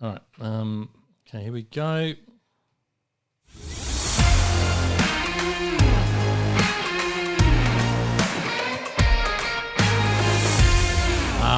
All right. Okay, here we go.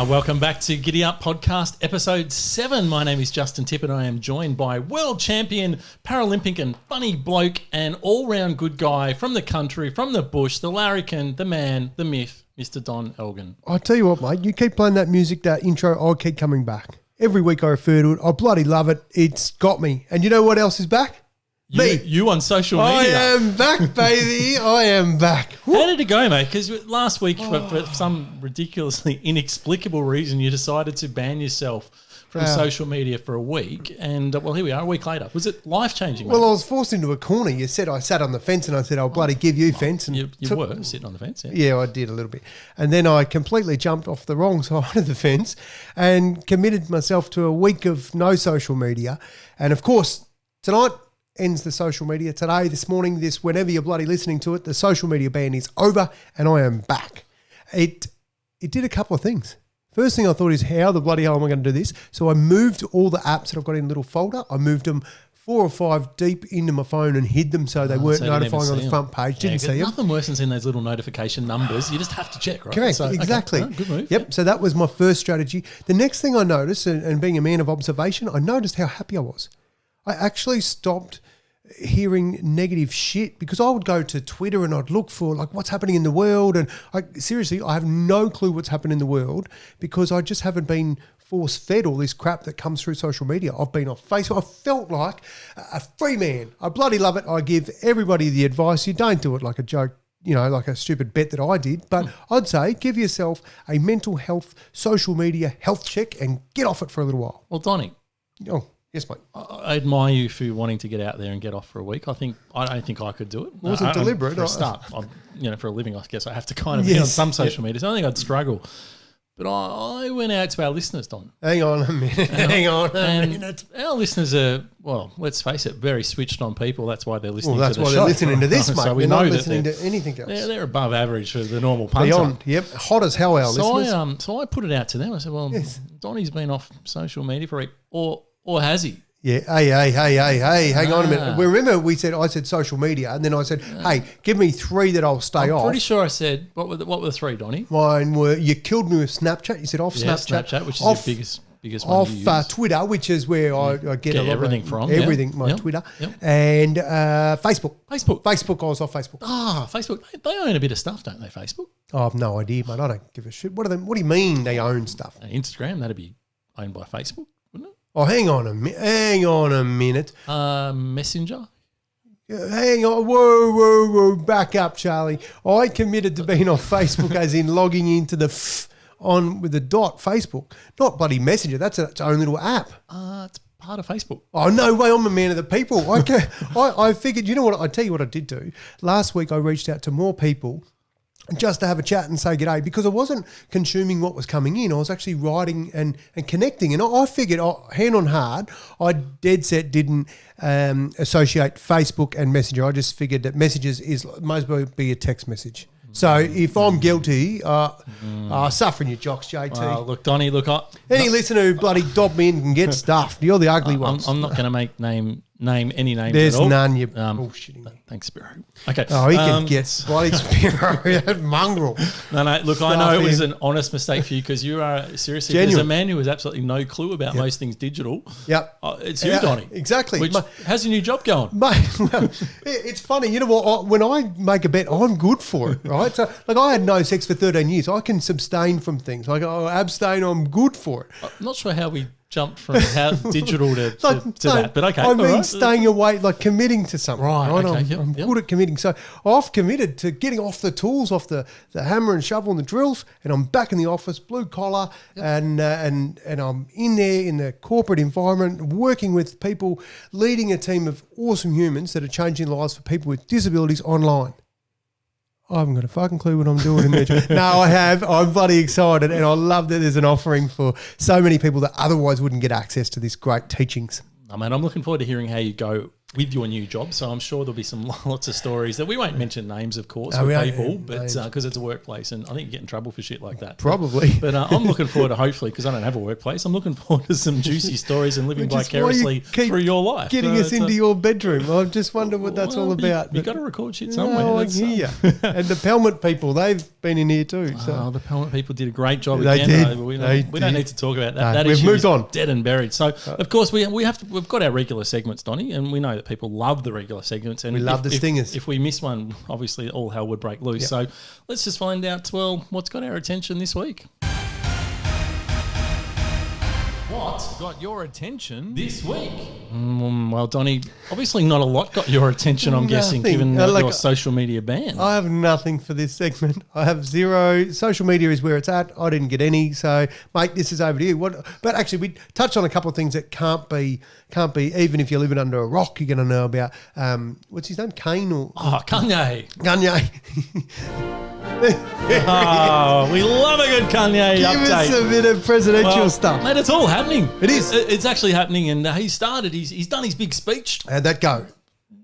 Welcome back to Giddy Up Podcast, episode 7. My name is Justin Tippett. I am joined by world champion, Paralympic and funny bloke and all-round good guy from the country, from the bush, the larrikin, the man, the myth, Mr. Don Elgin. I'll tell you what, mate, you keep playing that music, that intro, I'll keep coming back. Every week I refer to it. I bloody love it. It's got me. And you know what else is back? Me. You on social media. I am back, baby. I am back. How did it go, mate? Because last week, for some ridiculously inexplicable reason, you decided to ban yourself from social media for a week. And, well, here we are, a week later. Was it life-changing, mate? Well, I was forced into a corner. You said I sat on the fence and I said, I'll bloody give you fence. And you were sitting on the fence, yeah. Yeah, I did a little bit. And then I completely jumped off the wrong side of the fence and committed myself to a week of no social media. And, of course, tonight ends the social media. Today, this morning, whenever you're bloody listening to it, the social media ban is over and I am back. It did a couple of things. First thing I thought is, how the bloody hell am I going to do this? So I moved all the apps that I've got in a little folder. I moved them 4 or 5 deep into my phone and hid them so they weren't notifying on the front page. Didn't see them. Nothing worse than seeing those little notification numbers. You just have to check, right? Correct, So, exactly. Okay. Good move. Yep, so that was my first strategy. The next thing I noticed, and being a man of observation, I noticed how happy I was. I actually stopped hearing negative shit because I would go to Twitter and I'd look for like what's happening in the world, and seriously, I have no clue what's happening in the world because I just haven't been force-fed all this crap that comes through social media. I've been off Facebook. I felt like a free man. I bloody love it. I give everybody the advice. You don't do it like a joke, like a stupid bet that I did, but I'd say give yourself a mental health, social media health check and get off it for a little while. Well, Donnie. Oh, yes, mate. I admire you for wanting to get out there and get off for a week. I don't think I could do it. Was it deliberate? For a start, for a living, I guess I have to kind of be on some social media. So I think I'd struggle. But I went out to our listeners, Don. Hang on a minute. Our listeners are, well, let's face it, very switched on people. That's why they're listening to the show. That's why they're listening to this, mate. So we they're know not listening to anything else. They're above average for the normal punter. Beyond, yep. Hot as hell, our listeners. So I put it out to them. I said, well, Donnie's been off social media for a week. Or has he? Yeah, hey, hang on a minute. Remember I said social media, and then I said, hey, give me 3 that I'll stay off. I'm pretty sure I said, what were the 3, Donnie? Mine were, you killed me with Snapchat. You said off Snapchat. Which is your biggest one you use. Off Twitter, which is where I get a lot everything from. Twitter. Yep. And Facebook. Facebook, I was off Facebook. Facebook. They own a bit of stuff, don't they, Facebook? I have no idea, mate. I don't give a shit. What do you mean they own stuff? Instagram, that'd be owned by Facebook, wouldn't it? Oh, hang on a minute. Messenger? Hang on. Whoa. Back up, Charlie. I committed to being off Facebook as in logging into the on with the dot Facebook, not bloody Messenger. That's its own little app. It's part of Facebook. Oh, no way. I'm a man of the people. I figured, you know what? I tell you what I did do. Last week I reached out to more people just to have a chat and say g'day because I wasn't consuming what was coming in. I was actually writing and connecting. And I figured, hand on heart, I dead set didn't associate Facebook and Messenger. I just figured that messages most be a text message. So if I'm guilty, suffering your jocks, JT. Look, Donnie, any listener who bloody dobbed me in can get stuffed. You're the ugly ones. I'm not going to name any names There's at all. none. You're bullshitting me. Thanks, Spiro. Okay. Oh, he can get bloody Spiro, that mongrel. No, look, I know it was an honest mistake for you because you are seriously, there's a man who has absolutely no clue about most things digital. Yep. It's you, Donnie. Exactly. How's your new job going? Mate, well, it's funny. You know what? When I make a bet, I'm good for it, right? So, like, I had no sex for 13 years. I can abstain from things. Like, abstain, I'm good for it. I'm not sure how we jumped from how digital to that, but okay. I mean, staying away, like committing to something. Right, okay. I'm good at committing. So I've committed to getting off the tools, off the hammer and shovel and the drills, and I'm back in the office, blue collar, and I'm in there in the corporate environment, working with people, leading a team of awesome humans that are changing lives for people with disabilities online. I haven't got a fucking clue what I'm doing in there. No, I have. I'm bloody excited, and I love that there's an offering for so many people that otherwise wouldn't get access to this great teachings. I mean, I'm looking forward to hearing how you go with your new job. So I'm sure there'll be lots of stories that we won't mention names, of course, No, with we people, won't, but because it's a workplace, and I think you get in trouble for shit like that. Probably. But I'm looking forward to, hopefully, because I don't have a workplace, I'm looking forward to some juicy stories and living Which is why you vicariously keep through your life. Getting us into your bedroom. I just wonder what that's all about. You've got to record shit somewhere. No, I hear you. And the Pelmet people, they've been in here too. So. Oh, the Pelmet people did a great job They again. did. Though, but we don't need to talk about that. No, That we've issue moved is on. dead and buried. So, of course, we've got our regular segments, Donnie, and we know that people love the regular segments. And we love the stingers. If we miss one, obviously all hell would break loose. Yep. So let's just find out, well, what's got our attention this week. What got your attention this week? Well, Donnie, obviously not a lot got your attention, I'm guessing, given your social media ban. I have nothing for this segment. I have zero. Social media is where it's at. I didn't get any. So, mate, this is over to you. But actually, we touched on a couple of things that can't be, even if you're living under a rock, you're going to know about, what's his name? Kane or? Oh, Kanye. Kanye. Oh, we love a good Kanye Give update. us a bit of presidential stuff. Mate, it's all happening. It is. It's actually happening, and he's done his big speech. How'd that go?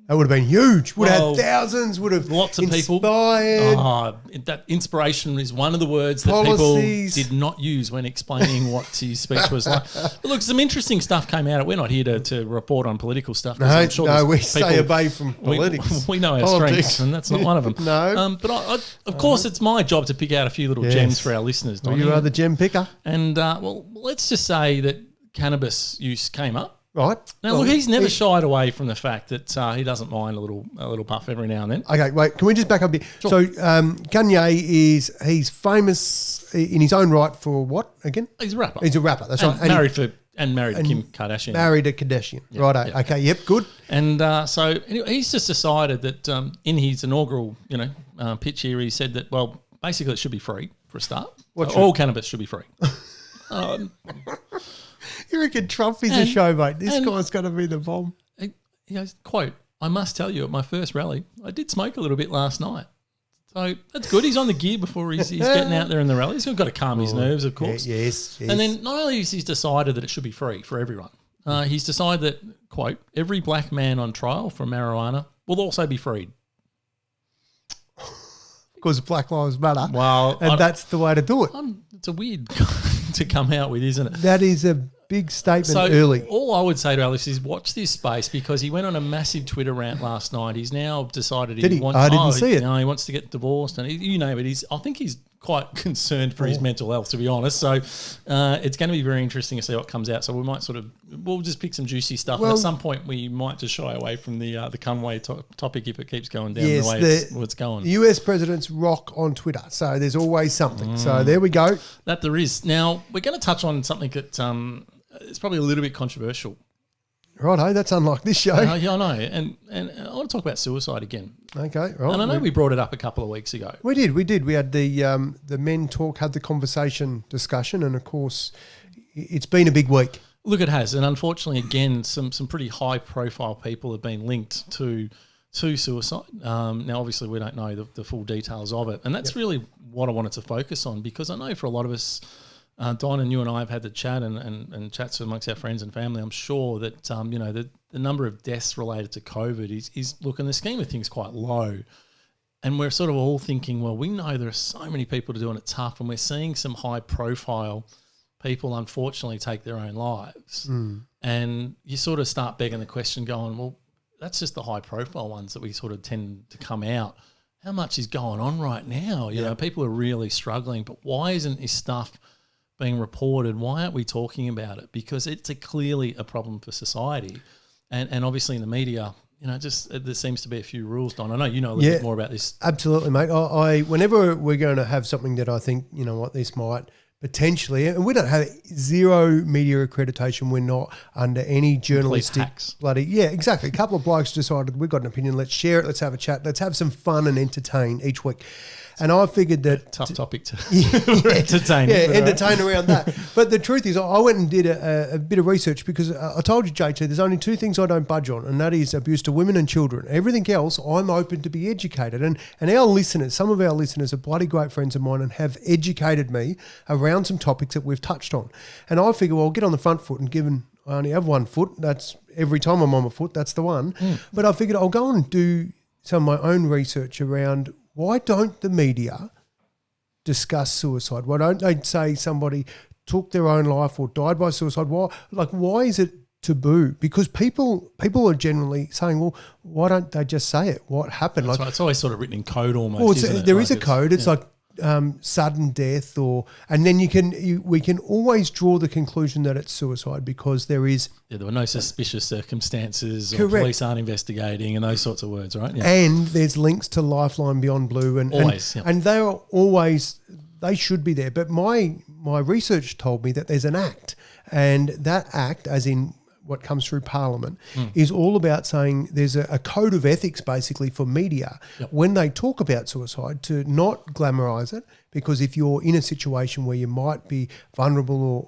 That would have been huge. Would have Well, had thousands. Would have lots of people. Inspired. That inspiration is one of the words Policies. that people did not use when explaining what his speech was like. But look, some interesting stuff came out. We're not here to report on political stuff. I'm sure No, we stay away from politics. We know our strengths, and that's not one of them. No. But of course, it's my job to pick out a few little gems for our listeners. Well, you are the gem picker. And, well, let's just say that cannabis use came up. Right. Now, look, he's never shied away from the fact that he doesn't mind a little puff every now and then. Okay, wait. Can we just back up a bit? Sure. So Kanye he's famous in his own right for what again? He's a rapper. He's a rapper. That's and right. Married to Kim Kardashian. Married a Kardashian. Yep, Right. yep. Okay. Yep. Good. And so anyway, he's just decided that in his inaugural pitch here, he said that, well, basically it should be free for a start. All cannabis should be free. You reckon Trump is a show, mate? This guy's going to be the bomb. He goes, quote, "I must tell you, at my first rally, I did smoke a little bit last night." So that's good. He's on the gear before he's getting out there in the rally. He's got to calm his nerves, of course. Yes. And then not only has he decided that it should be free for everyone, he's decided that, quote, "every black man on trial for marijuana will also be freed." Because Black Lives Matter. Well, and that's the way to do it. It's a weird to come out with, isn't it? That is a big statement early. All I would say to Alex is watch this space, because he went on a massive Twitter rant last night. He's now decided Did he? I didn't see it. He wants to get divorced, and you name it. I think he's quite concerned for his mental health, to be honest. So it's going to be very interesting to see what comes out. So we might we'll just pick some juicy stuff. And at some point, we might just shy away from the Conway topic if it keeps going down the way it's going. The US presidents rock on Twitter, so there's always something. So there we go. That there is. Now we're going to touch on something that it's probably a little bit controversial. Righto, that's unlike this show. Yeah, I know. And I want to talk about suicide again. Okay, right. And I know we brought it up a couple of weeks ago. We did. We had the men talk, had the conversation discussion, and of course, it's been a big week. Look, it has. And unfortunately, again, some pretty high-profile people have been linked to suicide. Now, obviously, we don't know the full details of it. And that's really what I wanted to focus on, because I know for a lot of us, Don and you and I have had the chat and chats amongst our friends and family. I'm sure that the number of deaths related to COVID is look, in the scheme of things, quite low. And we're sort of all thinking, well, we know there are so many people doing it tough, and we're seeing some high profile people unfortunately take their own lives. And you sort of start begging the question, going, well, that's just the high profile ones that we sort of tend to come out. How much is going on right now? You know, people are really struggling, but why isn't this stuff being reported? Why aren't we talking about it? Because it's clearly a problem for society, and obviously in the media, there seems to be a few rules. Don, I know you know a little bit more about this. Absolutely, mate. I whenever we're going to have something that I think this might potentially, and we don't have zero media accreditation. We're not under any journalistic exactly. A couple of blokes decided we've got an opinion. Let's share it. Let's have a chat. Let's have some fun and entertain each week. And I figured that tough topic to entertain. Entertain around that. But the truth is, I went and did a bit of research, because I told you, JT, there's only two things I don't budge on, and that is abuse to women and children. Everything else, I'm open to be educated. And our listeners, some of our listeners are bloody great friends of mine and have educated me around some topics that we've touched on. And I figure, well, I'll get on the front foot, and given I only have 1 foot, that's every time I'm on my foot, that's the one. But I figured I'll go and do some of my own research around why don't the media discuss suicide? Why don't they say somebody took their own life or died by suicide? Why is it taboo? Because people are generally saying, well, why don't they just say it? What happened? That's right. It's always sort of written in code almost. Isn't it? There is a code. It's like sudden death, and then we can always draw the conclusion that it's suicide because there were no suspicious circumstances, Correct. or police aren't investigating, and those sorts of words, right? Yeah. And there's links to Lifeline Beyond Blue, and they should be there. But my research told me that there's an act, and that act, as in what comes through Parliament, is all about saying there's a code of ethics basically for media when they talk about suicide to not glamorise it, because if you're in a situation where you might be vulnerable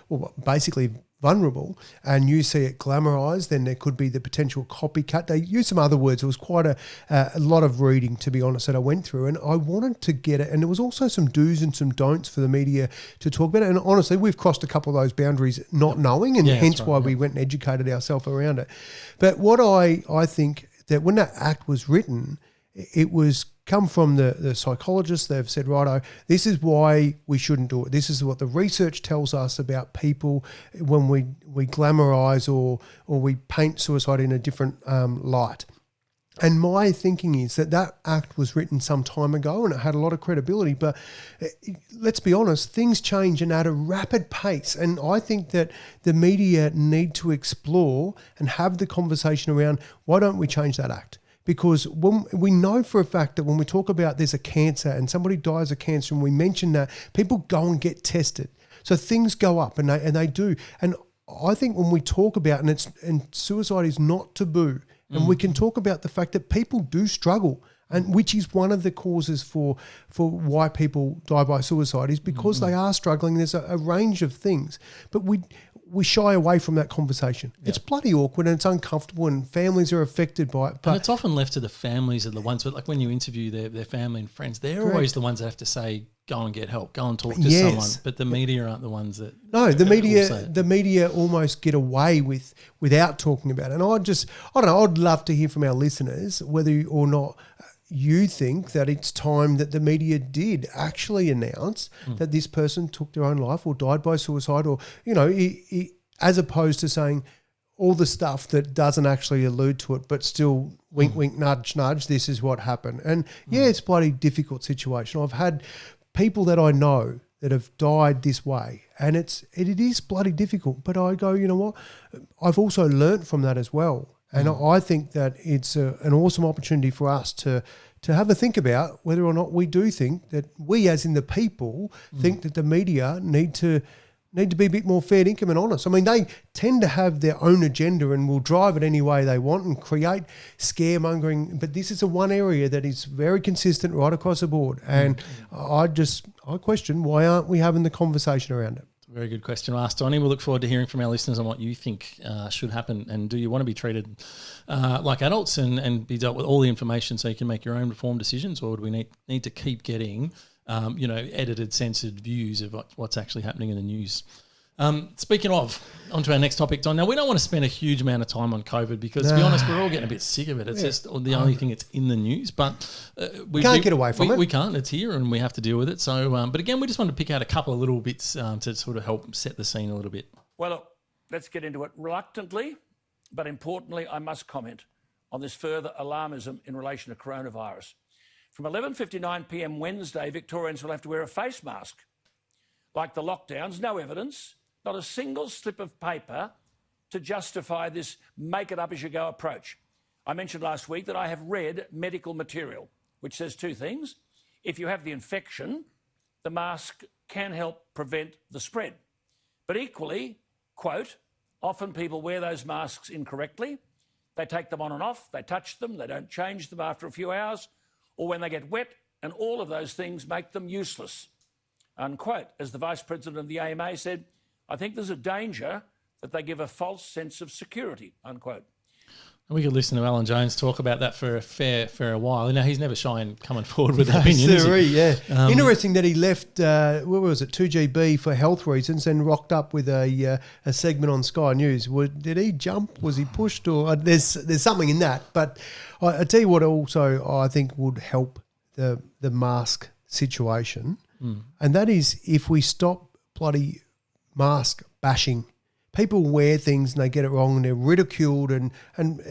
or basically vulnerable and you see it glamorised, then there could be the potential copycat. They use some other words. It was quite a lot of reading, to be honest, that I went through, and I wanted to get it. And there was also some do's and some don'ts for the media to talk about it. And honestly, we've crossed a couple of those boundaries not knowing, and hence why we went and educated ourselves around it. But what I think that when that act was written, it was come from the psychologists. They've said, righto, this is why we shouldn't do it. This is what the research tells us about people when we glamorise or we paint suicide in a different light. And my thinking is that act was written some time ago and it had a lot of credibility. But let's be honest, things change and at a rapid pace. And I think that the media need to explore and have the conversation around why don't we change that act? Because when we know for a fact that when we talk about there's a cancer and somebody dies of cancer and we mention that, people go and get tested. So things go up and they do. And I think when we talk about, and suicide is not taboo, and we can talk about the fact that people do struggle, and which is one of the causes for why people die by suicide is because they are struggling. There's a range of things, but we shy away from that conversation. Yep. It's bloody awkward and it's uncomfortable and families are affected by it. But and it's often left to the families of the ones, but like when you interview their family and friends, they're always the ones that have to say, go and get help, go and talk to someone. But the media aren't the ones that... No, the media almost get away without talking about it. And I don't know, I'd love to hear from our listeners whether or not you think that it's time that the media did actually announce that this person took their own life or died by suicide, or, as opposed to saying all the stuff that doesn't actually allude to it, but still wink, wink, nudge, nudge, this is what happened. And it's a bloody difficult situation. I've had people that I know that have died this way, and it is bloody difficult. But I go, you know what? I've also learnt from that as well. And I think that it's an awesome opportunity for us to have a think about whether or not we do think that we, as in the people, think that the media need to be a bit more fair income and honest. I mean, they tend to have their own agenda and will drive it any way they want and create scaremongering. But this is the one area that is very consistent right across the board. And I question, why aren't we having the conversation around it? Very good question to ask, Donnie. We'll look forward to hearing from our listeners on what you think should happen. And do you want to be treated like adults and be dealt with all the information so you can make your own informed decisions, or do we need to keep getting edited, censored views of what's actually happening in the news? Speaking of, on to our next topic, Don. Now, we don't want to spend a huge amount of time on COVID because, to be honest, we're all getting a bit sick of it. It's just the only thing that's in the news. But we can't get away from it. We can't. It's here and we have to deal with it. So, but again, we just want to pick out a couple of little bits to sort of help set the scene a little bit. Well, look, let's get into it. Reluctantly, but importantly, I must comment on this further alarmism in relation to coronavirus. From 11:59 p.m. Wednesday, Victorians will have to wear a face mask. Like the lockdowns, no evidence, not a single slip of paper to justify this make-it-up-as-you-go approach. I mentioned last week that I have read medical material, which says two things. If you have the infection, the mask can help prevent the spread. But equally, quote, often people wear those masks incorrectly. They take them on and off, they touch them, they don't change them after a few hours, or when they get wet, and all of those things make them useless. Unquote. As the Vice President of the AMA said, I think there's a danger that they give a false sense of security, unquote. We could listen to Alan Jones talk about that for a fair while. Now, he's never shy in coming forward with an opinion, is he? Yeah. Interesting that he left, where was it, 2GB for health reasons and rocked up with a segment on Sky News. Did he jump? Was he pushed? Or there's something in that. But I tell you what also I think would help the mask situation, and that is if we stop bloody mask bashing. People wear things and they get it wrong and they're ridiculed and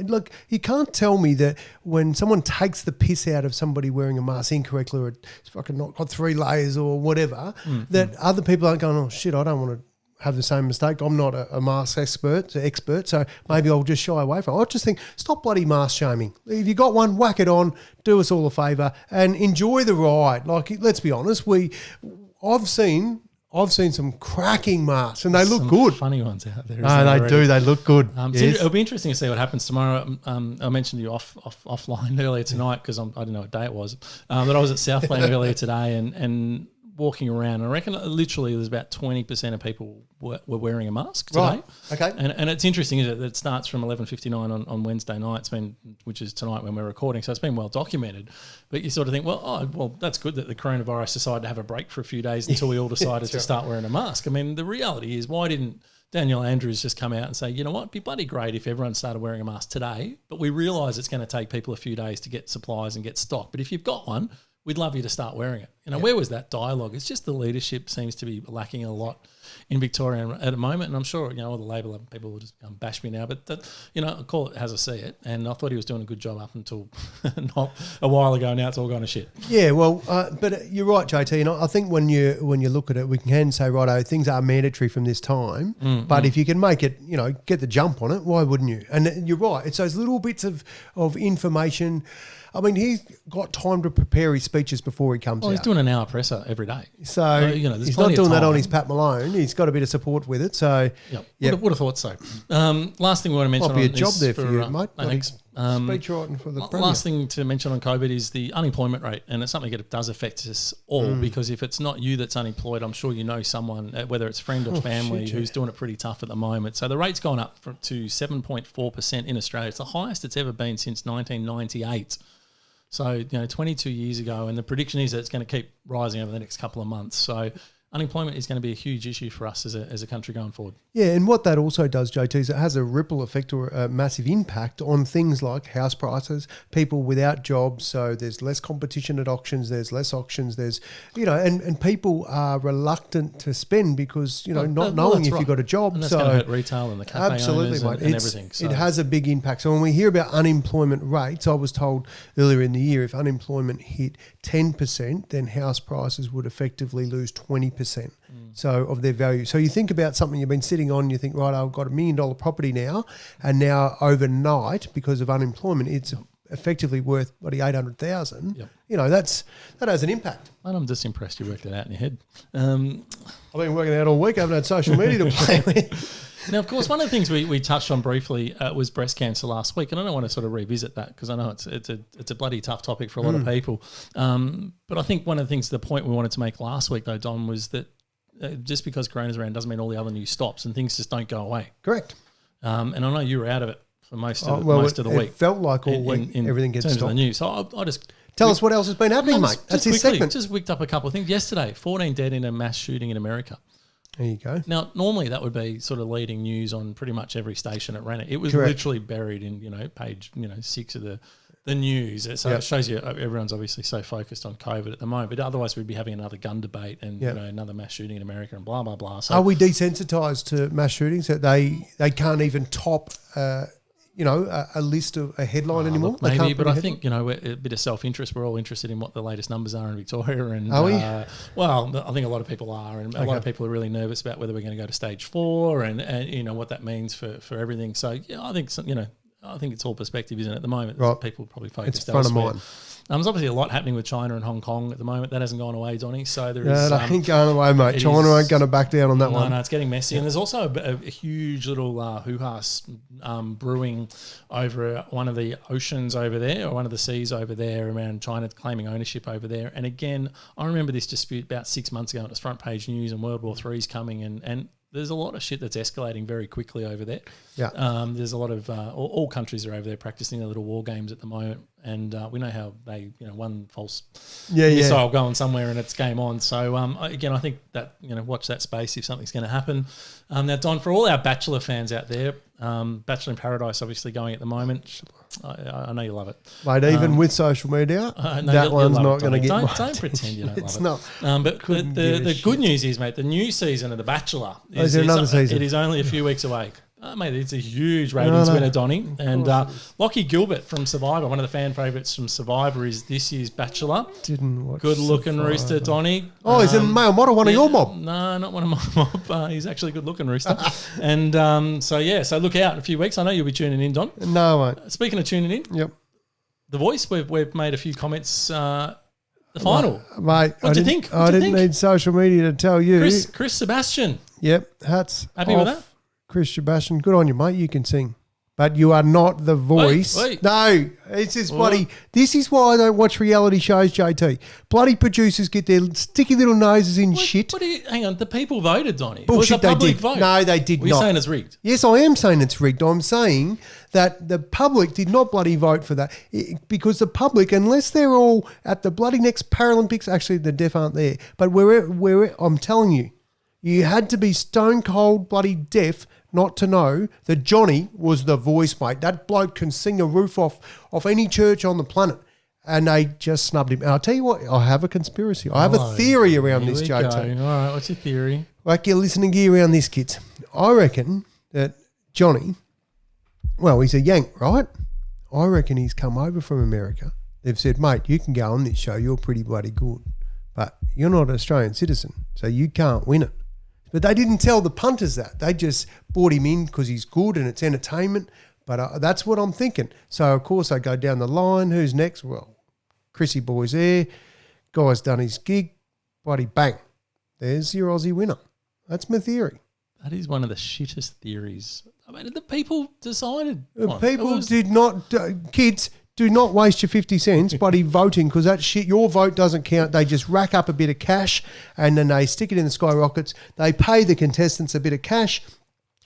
look, you can't tell me that when someone takes the piss out of somebody wearing a mask incorrectly or it's fucking not got 3 layers or whatever, that other people aren't going, oh shit, I don't want to have the same mistake. I'm not a mask expert, so maybe I'll just shy away from it. I just think, stop bloody mask shaming. If you got one, whack it on, do us all a favour and enjoy the ride. Like, let's be honest, I've seen some cracking masks and they look good. Funny ones out there. No, they do. They look good. Yes. It'll be interesting to see what happens tomorrow. I mentioned to you offline earlier tonight because I didn't know what day it was. But I was at Southland earlier today and walking around. I reckon literally there's about 20% of people were wearing a mask today. Right. Okay. And it's interesting, isn't it? That it starts from 11:59 on Wednesday night. Which is tonight when we're recording. So it's been well documented. But you sort of think, well, that's good that the coronavirus decided to have a break for a few days until we all decided to start wearing a mask. I mean, the reality is, why didn't Daniel Andrews just come out and say, you know what, it'd be bloody great if everyone started wearing a mask today, but we realise it's going to take people a few days to get supplies and get stock. But if you've got one, we'd love you to start wearing it. Where was that dialogue? It's just the leadership seems to be lacking a lot in Victoria at the moment, and I'm sure all the Labor people will just bash me now, but that, I call it as I see it, and I thought he was doing a good job up until not a while ago. Now it's all gone to shit. Yeah, well, but you're right, JT. And I think when you look at it, we can say, righto, things are mandatory from this time, but if you can make it, get the jump on it, why wouldn't you? And you're right. It's those little bits of information. I mean, he's got time to prepare his speeches before he comes out. He's doing an hour presser every day. So he's not doing that on his Pat Malone. He's got a bit of support with it. So would have thought so. Last thing we want to mention might be a job there for you, mate. Thanks. Speech writing for the Premier. Last thing to mention on COVID is the unemployment rate, and it's something that does affect us all because if it's not you that's unemployed, I'm sure you know someone, whether it's friend or family, who's doing it pretty tough at the moment. So the rate's gone up to 7.4% in Australia. It's the highest it's ever been since 1998. So, 22 years ago, and the prediction is that it's going to keep rising over the next couple of months. So unemployment is going to be a huge issue for us as a country going forward. Yeah, and what that also does, JT, is it has a ripple effect or a massive impact on things like house prices, people without jobs, so there's less competition at auctions, there's less auctions, there's, and people are reluctant to spend because, not knowing if you've got a job. And that's going to hurt retail and the cafe owners and everything. So it has a big impact. So when we hear about unemployment rates, I was told earlier in the year, if unemployment hit 10%, then house prices would effectively lose 20%. So of their value. So you think about something you've been sitting on, you think, right, I've got $1 million property now, and now overnight, because of unemployment, it's effectively worth $800,000. That has an impact. And I'm just impressed you worked it out in your head. I've been working out all week. I haven't had social media to play with. Now, of course, one of the things we touched on briefly was breast cancer last week, and I don't want to sort of revisit that because I know it's a bloody tough topic for a lot of people. But I think one of the things, the point we wanted to make last week, though, Don, was that just because Corona's around doesn't mean all the other news stops and things just don't go away. Correct. And I know you were out of it for most of the week. It felt like all week everything gets stopped. In the news. So I just... Tell us what else has been happening, mate. That's his segment. Just wicked up a couple of things. Yesterday, 14 dead in a mass shooting in America. There you go. Now, normally that would be sort of leading news on pretty much every station that ran it. It was literally buried in, page, 6 of the news. So it shows you everyone's obviously so focused on COVID at the moment. But otherwise we'd be having another gun debate and, another mass shooting in America and blah, blah, blah. So are we desensitised to mass shootings that they can't even top a list of a headline anymore? Look, maybe, but I think, we're a bit of self-interest. We're all interested in what the latest numbers are in Victoria. And, are we? Well, I think a lot of people are. And a lot of people are really nervous about whether we're going to go to stage 4 and what that means for everything. So, I think, I think it's all perspective, isn't it, at the moment? Right. People probably focused elsewhere. It's front of mind. There's obviously a lot happening with China and Hong Kong at the moment. That hasn't gone away, Donny. So there is. That ain't going away, mate. China ain't going to back down on that one. No, it's getting messy. And there's also a huge little hoo-ha brewing over one of the oceans over there, or one of the seas over there, around China claiming ownership over there. And again, I remember this dispute about 6 months ago. It was front page news, and World War III is coming, and there's a lot of shit that's escalating very quickly over there. Yeah. There's a lot of all countries are over there practicing their little war games at the moment, and we know how they, one false missile going somewhere and it's game on. So again, I think that watch that space if something's going to happen. Now, Don, for all our Bachelor fans out there, Bachelor in Paradise obviously going at the moment. I know you love it, mate. Even with social media, that one's not going to get. Don't pretend you don't it's love it. Not. But the good news is, mate, the new season of The Bachelor is there another season? It is only a few weeks away. Mate, it's a huge ratings winner, Donnie. And Lockie Gilbert from Survivor, one of the fan favourites from Survivor, is this year's Bachelor. Didn't watch. Good-looking rooster, Donnie. Oh, he's a male model, one of your mob. No, not one of my mob. He's actually a good-looking rooster. And so look out in a few weeks. I know you'll be tuning in, Don. No, mate. Speaking of tuning in, yep. The Voice, we've made a few comments. The final. Mate, what do you think? I didn't need social media to tell you. Chris Sebastian. Yep, hats happy off. with that? Chris Sebastian, good on you, mate. You can sing. But you are not The Voice. Wait. No, it's just bloody. This is why I don't watch reality shows, JT. Bloody producers get their sticky little noses in shit. Hang on, the people voted, Donnie. Bullshit, it was a public they did. vote. No, they did not. You're saying it's rigged? Yes, I am saying it's rigged. I'm saying that the public did not bloody vote for that because the public, unless they're all at the bloody next Paralympics, actually the deaf aren't there, but where I'm telling you, you had to be stone cold bloody deaf not to know that Johnny was The Voice, mate. That bloke can sing a roof off any church on the planet. And they just snubbed him. And I'll tell you what, I have a conspiracy. I have a theory around this, JT. All right, what's your theory? Like your listening gear around this, kids. I reckon that Johnny, well, he's a Yank, right? I reckon he's come over from America. They've said, mate, you can go on this show. You're pretty bloody good. But you're not an Australian citizen, so you can't win it. But they didn't tell the punters that. They just brought him in because he's good and it's entertainment. But that's what I'm thinking. So, of course, I go down the line. Who's next? Well, Chrissy Boy's there. Guy's done his gig. Bloody bang. There's your Aussie winner. That's my theory. That is one of the shittest theories. I mean, the people decided. People did not... kids... Do not waste your 50 cents bloody voting because that shit, your vote doesn't count. They just rack up a bit of cash and then they stick it in the skyrockets. They pay the contestants a bit of cash.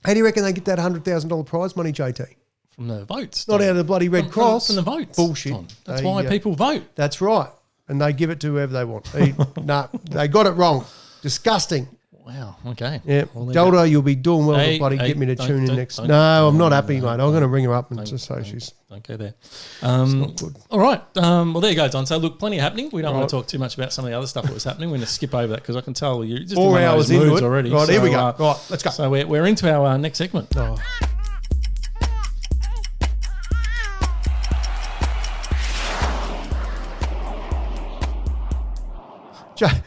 How do you reckon they get that $100,000 prize money, JT? From the votes. Not out of the bloody Red Cross. From the votes. Bullshit. That's why people vote. That's right. And they give it to whoever they want. Nah, they got it wrong. Disgusting. Wow. Okay. Yeah. Delta, you'll be doing well to bloody get me to tune in next. No, I'm not happy, mate. I'm going to ring her up and just say she's... Don't go there. It's not good. All right. Well, there you go, Don. So, look, plenty happening. We don't want to talk too much about some of the other stuff that was happening. We're going to skip over that because I can tell you're just 4 hours in into it already. Right, here we go. Right, let's go. So, we're into our next segment. Oh.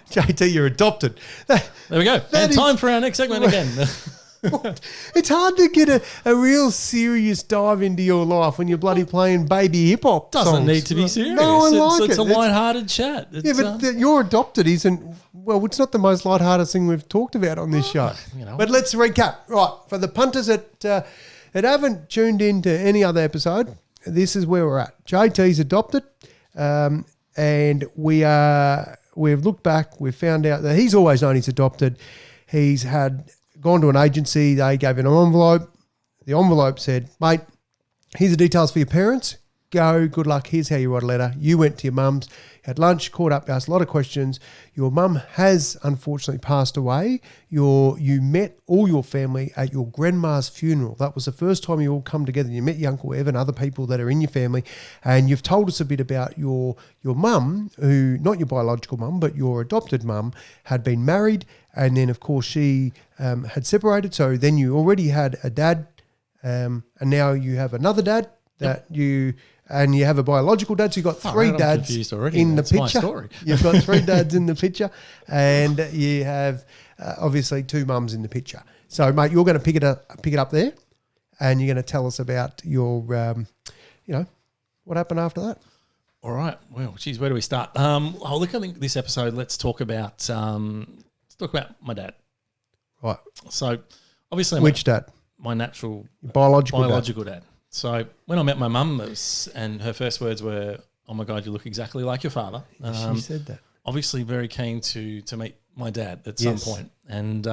JT, you're adopted. There we go. And time for our next segment again. It's hard to get a real serious dive into your life when you're bloody playing baby hip hop. Doesn't need to be serious. No one likes it. It's a lighthearted chat. But you're adopted isn't. Well, it's not the most lighthearted thing we've talked about on this show. But let's recap. Right, for the punters that haven't tuned into any other episode, this is where we're at. JT's adopted, and we've looked back. We've found out that he's always known he's adopted. He's gone to an agency. They gave him an envelope. The envelope said, mate, here's the details for your parents. Go, good luck. Here's how you write a letter. You went to your mum's, had lunch, caught up, asked a lot of questions. Your mum has unfortunately passed away. You met all your family at your grandma's funeral. That was the first time you all come together. You met your Uncle Evan, other people that are in your family, and you've told us a bit about your mum, who, not your biological mum, but your adopted mum, had been married, and then, of course, she had separated. So then you already had a dad, and now you have another dad and you have a biological dad. So you've got three dads in the picture. You've got three dads in the picture, and you have obviously two mums in the picture. So, mate, you're going to pick it up there, and you're going to tell us about your, what happened after that. All right. Well, geez, where do we start? Look, I think this episode, let's talk about my dad. Right. So, obviously, which dad? My natural biological dad. So when I met my mum, and her first words were, "Oh my God, you look exactly like your father." She said that. Obviously, very keen to meet my dad at some point. And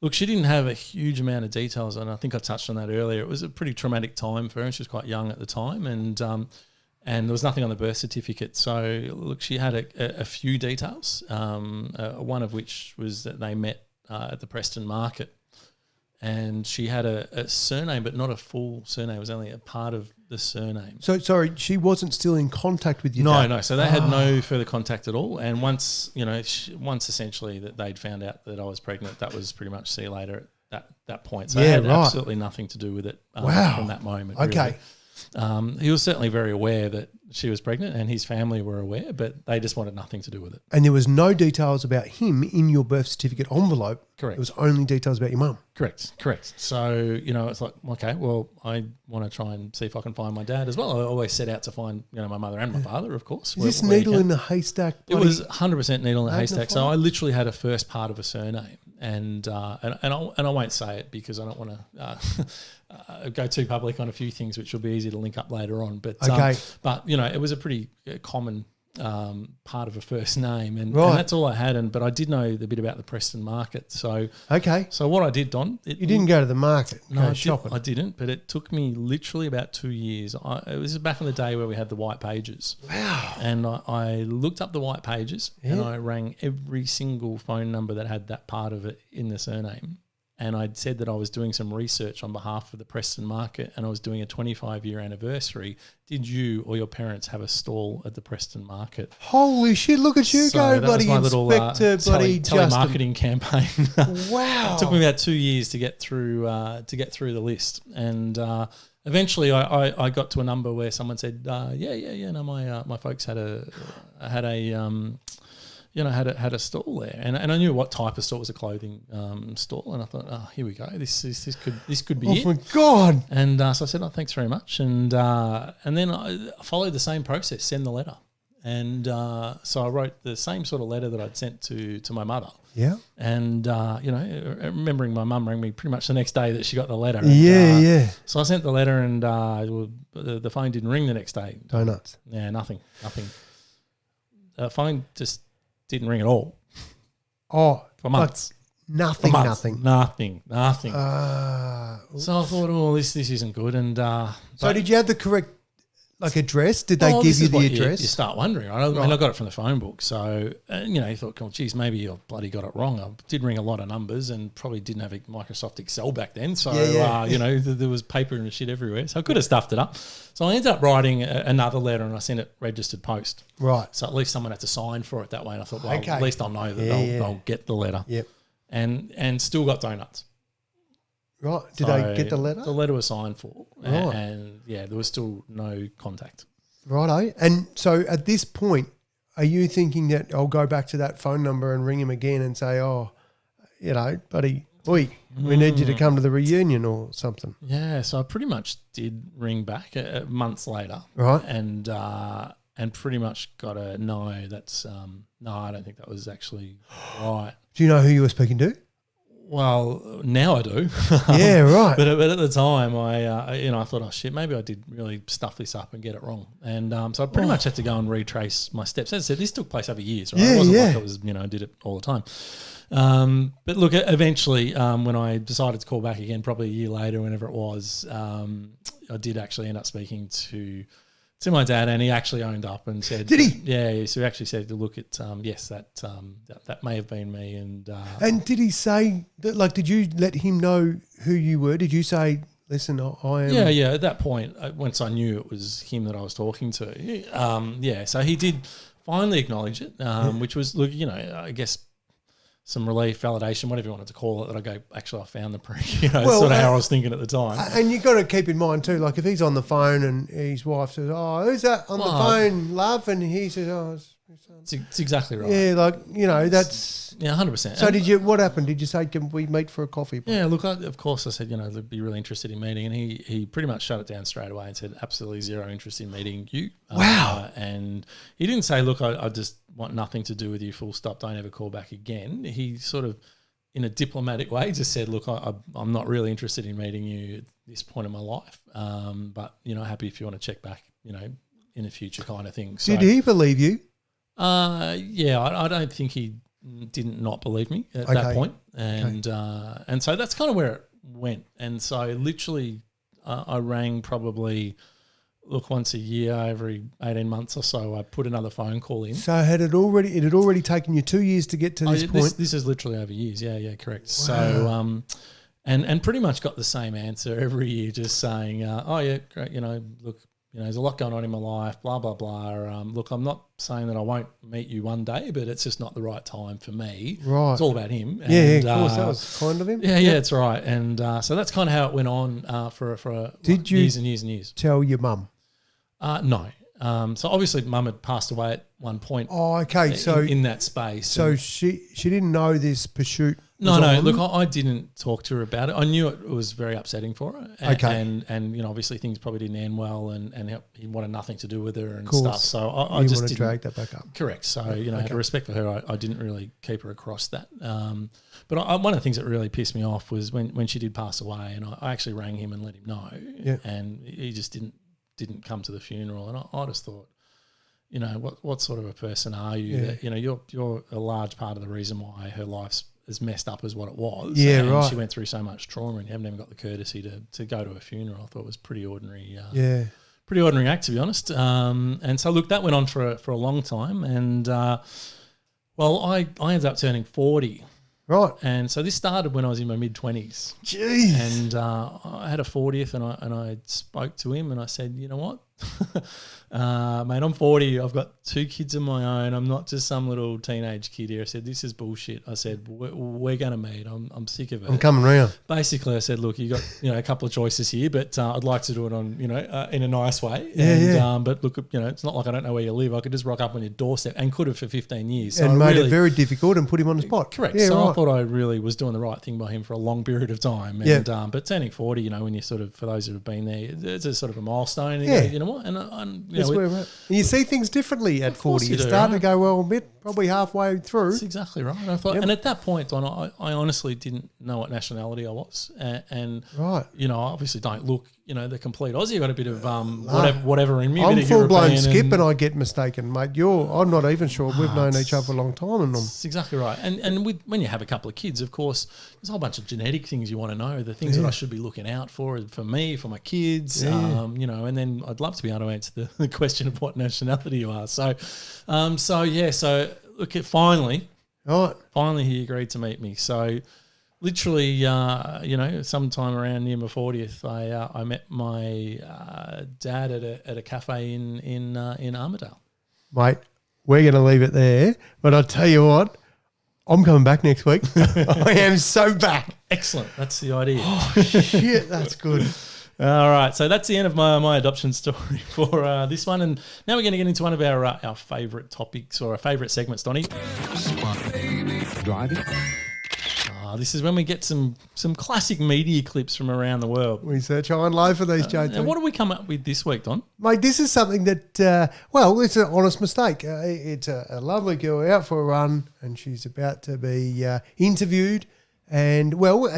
Look, she didn't have a huge amount of details, and I think I touched on that earlier. It was a pretty traumatic time for her, and she was quite young at the time, and there was nothing on the birth certificate. So, look, she had a few details, one of which was that they met at the Preston market, and she had a surname, but not a full surname. It was only a part of the surname. So, sorry, she wasn't still in contact with your dad? No. So they had no further contact at all. And once essentially that they'd found out that I was pregnant, that was pretty much see you later at that point. So it had absolutely nothing to do with it from that moment. Okay. Really. He was certainly very aware that she was pregnant, and his family were aware, but they just wanted nothing to do with it. And there was no details about him in your birth certificate envelope. Correct. It was only details about your mum. Correct. So, it's like, okay, well, I want to try and see if I can find my dad as well. I always set out to find, my mother and my father, of course. Is this needle in the haystack? It was 100% needle in the haystack. So I literally had a first part of a surname, and I won't say it because I don't want to go too public on a few things, which will be easy to link up later on. But it was a pretty common part of a first name, and that's all I had. But I did know the bit about the Preston market. So So what I did, Don, you didn't go to the market. No, I didn't. But it took me literally about 2 years. It was back in the day where we had the white pages. Wow! And I looked up the white pages, and I rang every single phone number that had that part of it in the surname. And I'd said that I was doing some research on behalf of the Preston market, and I was doing a 25-year anniversary. Did you or your parents have a stall at the Preston market? Holy shit, look at you go, buddy. That was my little telemarketing campaign. Wow. It took me about 2 years to get through the list. And eventually I got to a number where someone said, no, my folks had a stall there, and I knew what type of store. It was a clothing store, and I thought, here we go. This could be it. Oh my God! And so I said, thanks very much, and then I followed the same process, send the letter, and so I wrote the same sort of letter that I'd sent to my mother. Yeah. And remembering my mum rang me pretty much the next day that she got the letter. Yeah. So I sent the letter, and the phone didn't ring the next day. Donuts. Yeah, nothing. The phone just didn't ring at all. Oh, for months. Nothing. Nothing. So I thought, this isn't good. And so did you have the correct address? Did they give you the address? You start wondering. Right? I mean, I got it from the phone book. So, you thought, oh, geez, maybe I bloody got it wrong. I did ring a lot of numbers and probably didn't have a Microsoft Excel back then. So, there was paper and shit everywhere. So I could have stuffed it up. So I ended up writing another letter, and I sent it registered post. Right. So at least someone had to sign for it that way. And I thought, well, at least I'll know that they'll get the letter. Yep. And still got donuts. Right. Did they get the letter? The letter was signed for. Right. And there was still no contact. Righto. And so at this point, are you thinking that I'll go back to that phone number and ring him again and say, buddy, we need you to come to the reunion or something? Yeah. So I pretty much did ring back months later. Right. And pretty much got a no. That's no, I don't think that was actually right. Do you know who you were speaking to? Well, now I do. Yeah, right. But at the time, I thought, oh shit, maybe I did really stuff this up and get it wrong. And so I pretty much had to go and retrace my steps. As I said, this took place over years, right? Yeah, it wasn't like it was, I did it all the time. But look, eventually, when I decided to call back again, probably a year later, whenever it was, I did actually end up speaking to my dad, and he actually owned up and said, "Did he?" Yeah. So he actually said, "Look, yes, that may have been me." And did he say that? Did you let him know who you were? Did you say, "Listen, I am"? Yeah. At that point, once I knew it was him that I was talking to, So he did finally acknowledge it, which was, look, I guess some relief, validation, whatever you wanted to call it, that I go, actually, I found the prick. Sort of how I was thinking at the time. And you got to keep in mind too, if he's on the phone and his wife says, "Oh, who's that on the phone, love?" and he says, "Oh, it's my son." It's exactly right. Yeah, that's 100%. So what happened? Did you say, "Can we meet for a coffee?" Yeah, look, of course I said, they'd be really interested in meeting, and he pretty much shut it down straight away and said, absolutely zero interest in meeting you. Wow. And he didn't say, look, I just want nothing to do with you, full stop, don't ever call back again. He sort of, in a diplomatic way, just said, look, I'm not really interested in meeting you at this point in my life, but, happy if you want to check back, in the future kind of thing. So, did he believe you? I don't think he didn't not believe me at that point. And so that's kind of where it went. And so literally I rang probably, once a year, every 18 months or so, I put another phone call in. So it had already taken you 2 years to get to this point? This is literally over years. Yeah, correct. Wow. So, and pretty much got the same answer every year, just saying, oh yeah, great, look, there's a lot going on in my life, blah, blah, blah. Look, I'm not saying that I won't meet you one day, but it's just not the right time for me. Right. It's all about him. Yeah, of course. That was kind of him. Yeah, it's right. And so that's kind of how it went on for years and years and years. Tell your mum? No. So obviously mum had passed away at one point. Oh, okay. So in that space. So she didn't know this pursuit. No. Look, I didn't talk to her about it. I knew it was very upsetting for her. And obviously things probably didn't end well, and he wanted nothing to do with her and stuff. So I just didn't drag that back up. Correct. So out of respect for her, I didn't really keep her across that. But one of the things that really pissed me off was when she did pass away, and I actually rang him and let him know, and he just didn't come to the funeral, and I just thought, what sort of a person are you that you're a large part of the reason why her life's as messed up as what it was. Yeah, and right. She went through so much trauma, and you haven't even got the courtesy to go to a funeral. I thought it was pretty ordinary. Pretty ordinary act, to be honest. And so look, that went on for a long time, and I ended up turning 40. Right. And so this started when I was in my mid-20s. Jeez. And I had a 40th, and I spoke to him, and I said, you know what? Mate, I'm 40. I've got 2 kids of my own. I'm not just some little teenage kid here. I said, this is bullshit. I said, we're going to meet. I'm sick of it. I'm coming round. Basically, I said, look, you got a couple of choices here, but I'd like to do it on in a nice way. But look, it's not like I don't know where you live. I could just rock up on your doorstep, and could have for 15 years. So and made it very difficult and put him on the spot. Correct. Yeah, so right. I thought I really was doing the right thing by him for a long period of time. And but turning 40, when you sort of, for those who have been there, it's a sort of a milestone. And you know what? And that's where we're at. And you see things differently at 40. You're starting to go, well, a bit, probably halfway through. That's exactly right. I thought, and at that point, Don, I honestly didn't know what nationality I was. And right. Obviously don't look, the complete Aussie. I got a bit of whatever in me. I'm full-blown skip, and I get mistaken, mate. I'm not even sure. We've known each other for a long time. And that's exactly right. And when you have a couple of kids, of course, there's a whole bunch of genetic things you want to know, the things that I should be looking out for me, for my kids, and then I'd love to be able to answer the question of what nationality you are. So look, finally he agreed to meet me. So literally, sometime around near my 40th, I met my dad at a cafe in Armidale. Mate, we're going to leave it there, but I'll tell you what, I'm coming back next week. I am so back. Excellent. That's the idea. Oh, shit, that's good. All right, so that's the end of my adoption story for this one, and now we're going to get into one of our favourite topics or our favourite segments, Donnie. Driving. This is when we get some classic media clips from around the world. We search high and low for these, JT. And what do we come up with this week, Don? Mate, this is something that, it's an honest mistake. It's a lovely girl out for a run, and she's about to be interviewed. And,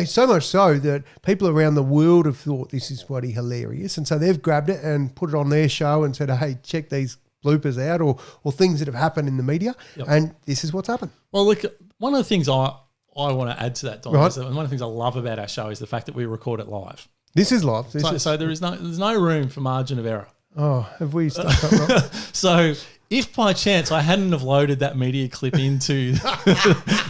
so much so that people around the world have thought this is bloody hilarious. And so they've grabbed it and put it on their show and said, hey, check these bloopers out or things that have happened in the media. Yep. And this is what's happened. Well, look, one of the things I want to add to that, Don, right. is that one of the things I love about our show is the fact that we record it live. This is live. So there's no room for margin of error. Oh, have we stuck up wrong? So if by chance I hadn't have loaded that media clip into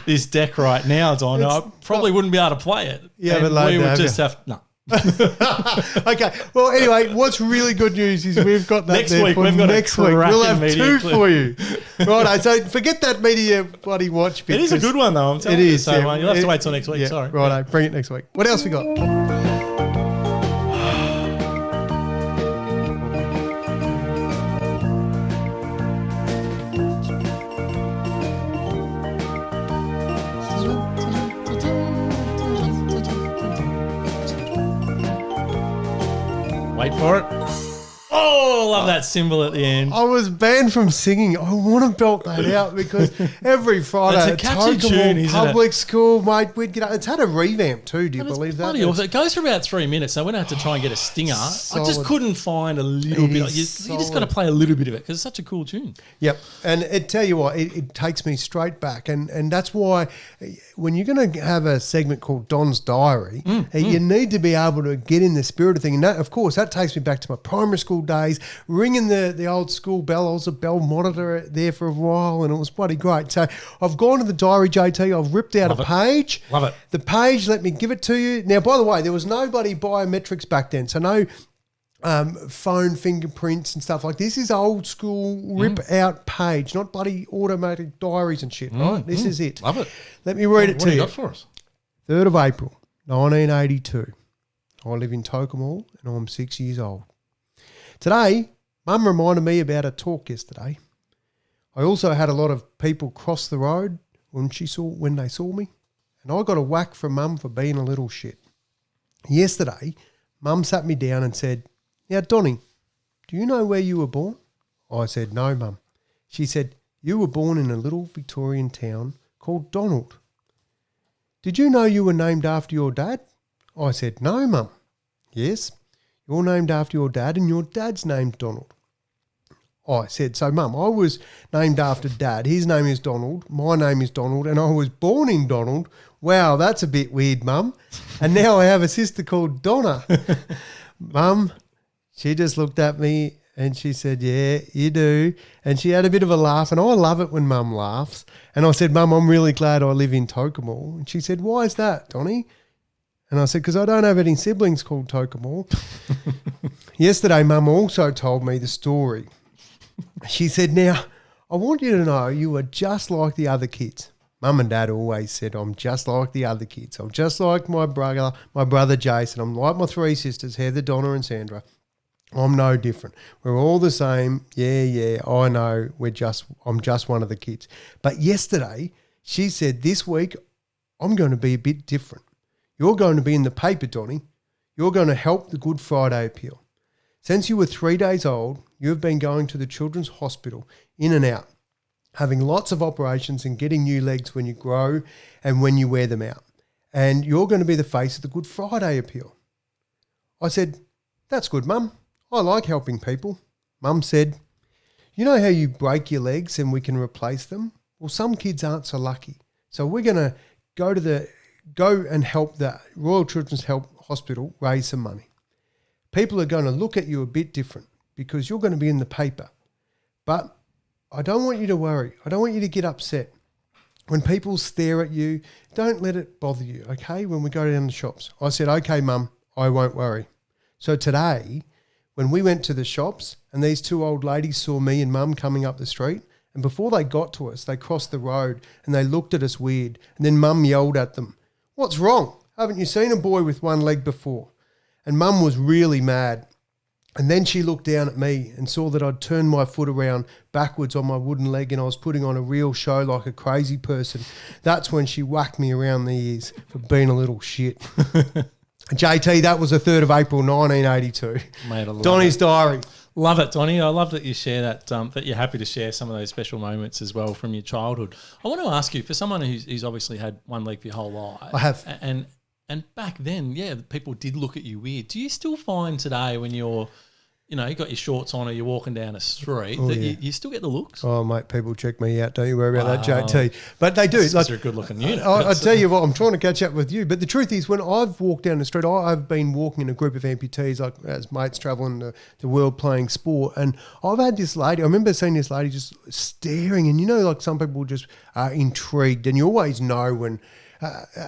this deck right now, Don, I probably wouldn't be able to play it. Yeah, but we would just have no. Okay. Well, anyway, what's really good news is we've got that next there week. for We've got next week. We'll have 2 clip for you. Right. So forget that media bloody watch bit. It is a good one though. I'm telling you. It is. So you'll have to wait till next week. Yeah, Sorry. Right. Bring it next week. What else we got? Wait for it. Oh, I love that symbol at the end. I was banned from singing. I want to belt that out because every Friday It's a catchy tune, isn't public school, mate, we'd get up. It's had a revamp too. Do you believe that? Bloody awesome. It goes for about 3 minutes. So when I had to try and get a stinger, I just couldn't find a little bit. You just got to play a little bit of it because it's such a cool tune. Yep. And it tell you what, it takes me straight back. And that's why when you're going to have a segment called Don's Diary, you need to be able to get in the spirit of thing. And that, of course, that takes me back to my primary school days, ringing the old school bell. I was a bell monitor there for a while and it was bloody great. So I've gone to the diary, JT. I've ripped out a page. Love it. The page, let me give it to you. Now, by the way, there was nobody biometrics back then. So no phone fingerprints and stuff like this. Is old school rip out page, not bloody automatic diaries and shit, right? This is it. Love it. Let me read it to you. What do you got for us? 3rd of April, 1982. I live in Tokemall and I'm 6 years old. Today, Mum reminded me about a talk yesterday. I also had a lot of people cross the road when they saw me, and I got a whack from Mum for being a little shit. Yesterday, Mum sat me down and said, "Now, Donnie, do you know where you were born?" I said, "No, Mum." She said, "You were born in a little Victorian town called Donald. Did you know you were named after your dad?" I said, "No, Mum." "Yes, you're named after your dad and your dad's named Donald." I said, "So, Mum, I was named after Dad. His name is Donald. My name is Donald, and I was born in Donald. Wow, that's a bit weird, Mum. And now I have a sister called Donna." Mum, she just looked at me and she said, "Yeah, you do." And she had a bit of a laugh, and I love it when Mum laughs. And I said, "Mum, I'm really glad I live in Tokemall." And she said, "Why is that, Donnie?" And I said, "Because I don't have any siblings called Tokemall." Yesterday, Mum also told me the story. She said, "Now, I want you to know you are just like the other kids." Mum and Dad always said, "I'm just like the other kids. I'm just like my brother Jason. I'm like my 3 sisters, Heather, Donna and Sandra. I'm no different. We're all the same. Yeah, I know. I'm just one of the kids." But yesterday, she said, "This week, I'm going to be a bit different. You're going to be in the paper, Donnie. You're going to help the Good Friday appeal. Since you were 3 days old, you have been going to the Children's Hospital in and out, having lots of operations and getting new legs when you grow and when you wear them out. And you're going to be the face of the Good Friday appeal." I said, "That's good, Mum. I like helping people." Mum said, "You know how you break your legs and we can replace them? Well, some kids aren't so lucky. So we're going to go and help the Royal Children's Hospital raise some money. People are going to look at you a bit different because you're going to be in the paper. But I don't want you to worry. I don't want you to get upset. When people stare at you, don't let it bother you, okay, when we go down the shops." I said, "Okay, Mum, I won't worry." So today, when we went to the shops and these 2 old ladies saw me and Mum coming up the street, and before they got to us, they crossed the road and they looked at us weird. And then Mum yelled at them, "What's wrong? Haven't you seen a boy with one leg before?" And Mum was really mad. And then she looked down at me and saw that I'd turned my foot around backwards on my wooden leg and I was putting on a real show like a crazy person. That's when she whacked me around the ears for being a little shit. JT, that was the 3rd of April, 1982. Mate, I love Donnie's it. diary. Love it, Donnie. I love that you share that, that you're happy to share some of those special moments as well from your childhood. I want to ask you, for someone who's obviously had one leg for your whole life. I have. And back then, yeah, people did look at you weird. Do you still find today when you're, you got your shorts on or you're walking down a street that you still get the looks? Oh, mate, people check me out. Don't you worry about that, JT. But they do. Because you're a good-looking unit. I tell you what, I'm trying to catch up with you. But the truth is, when I've walked down the street, I've been walking in a group of amputees, like as mates travelling the world playing sport. And I've had this lady, I remember seeing this lady just staring. And, like some people just are intrigued. And you always know when,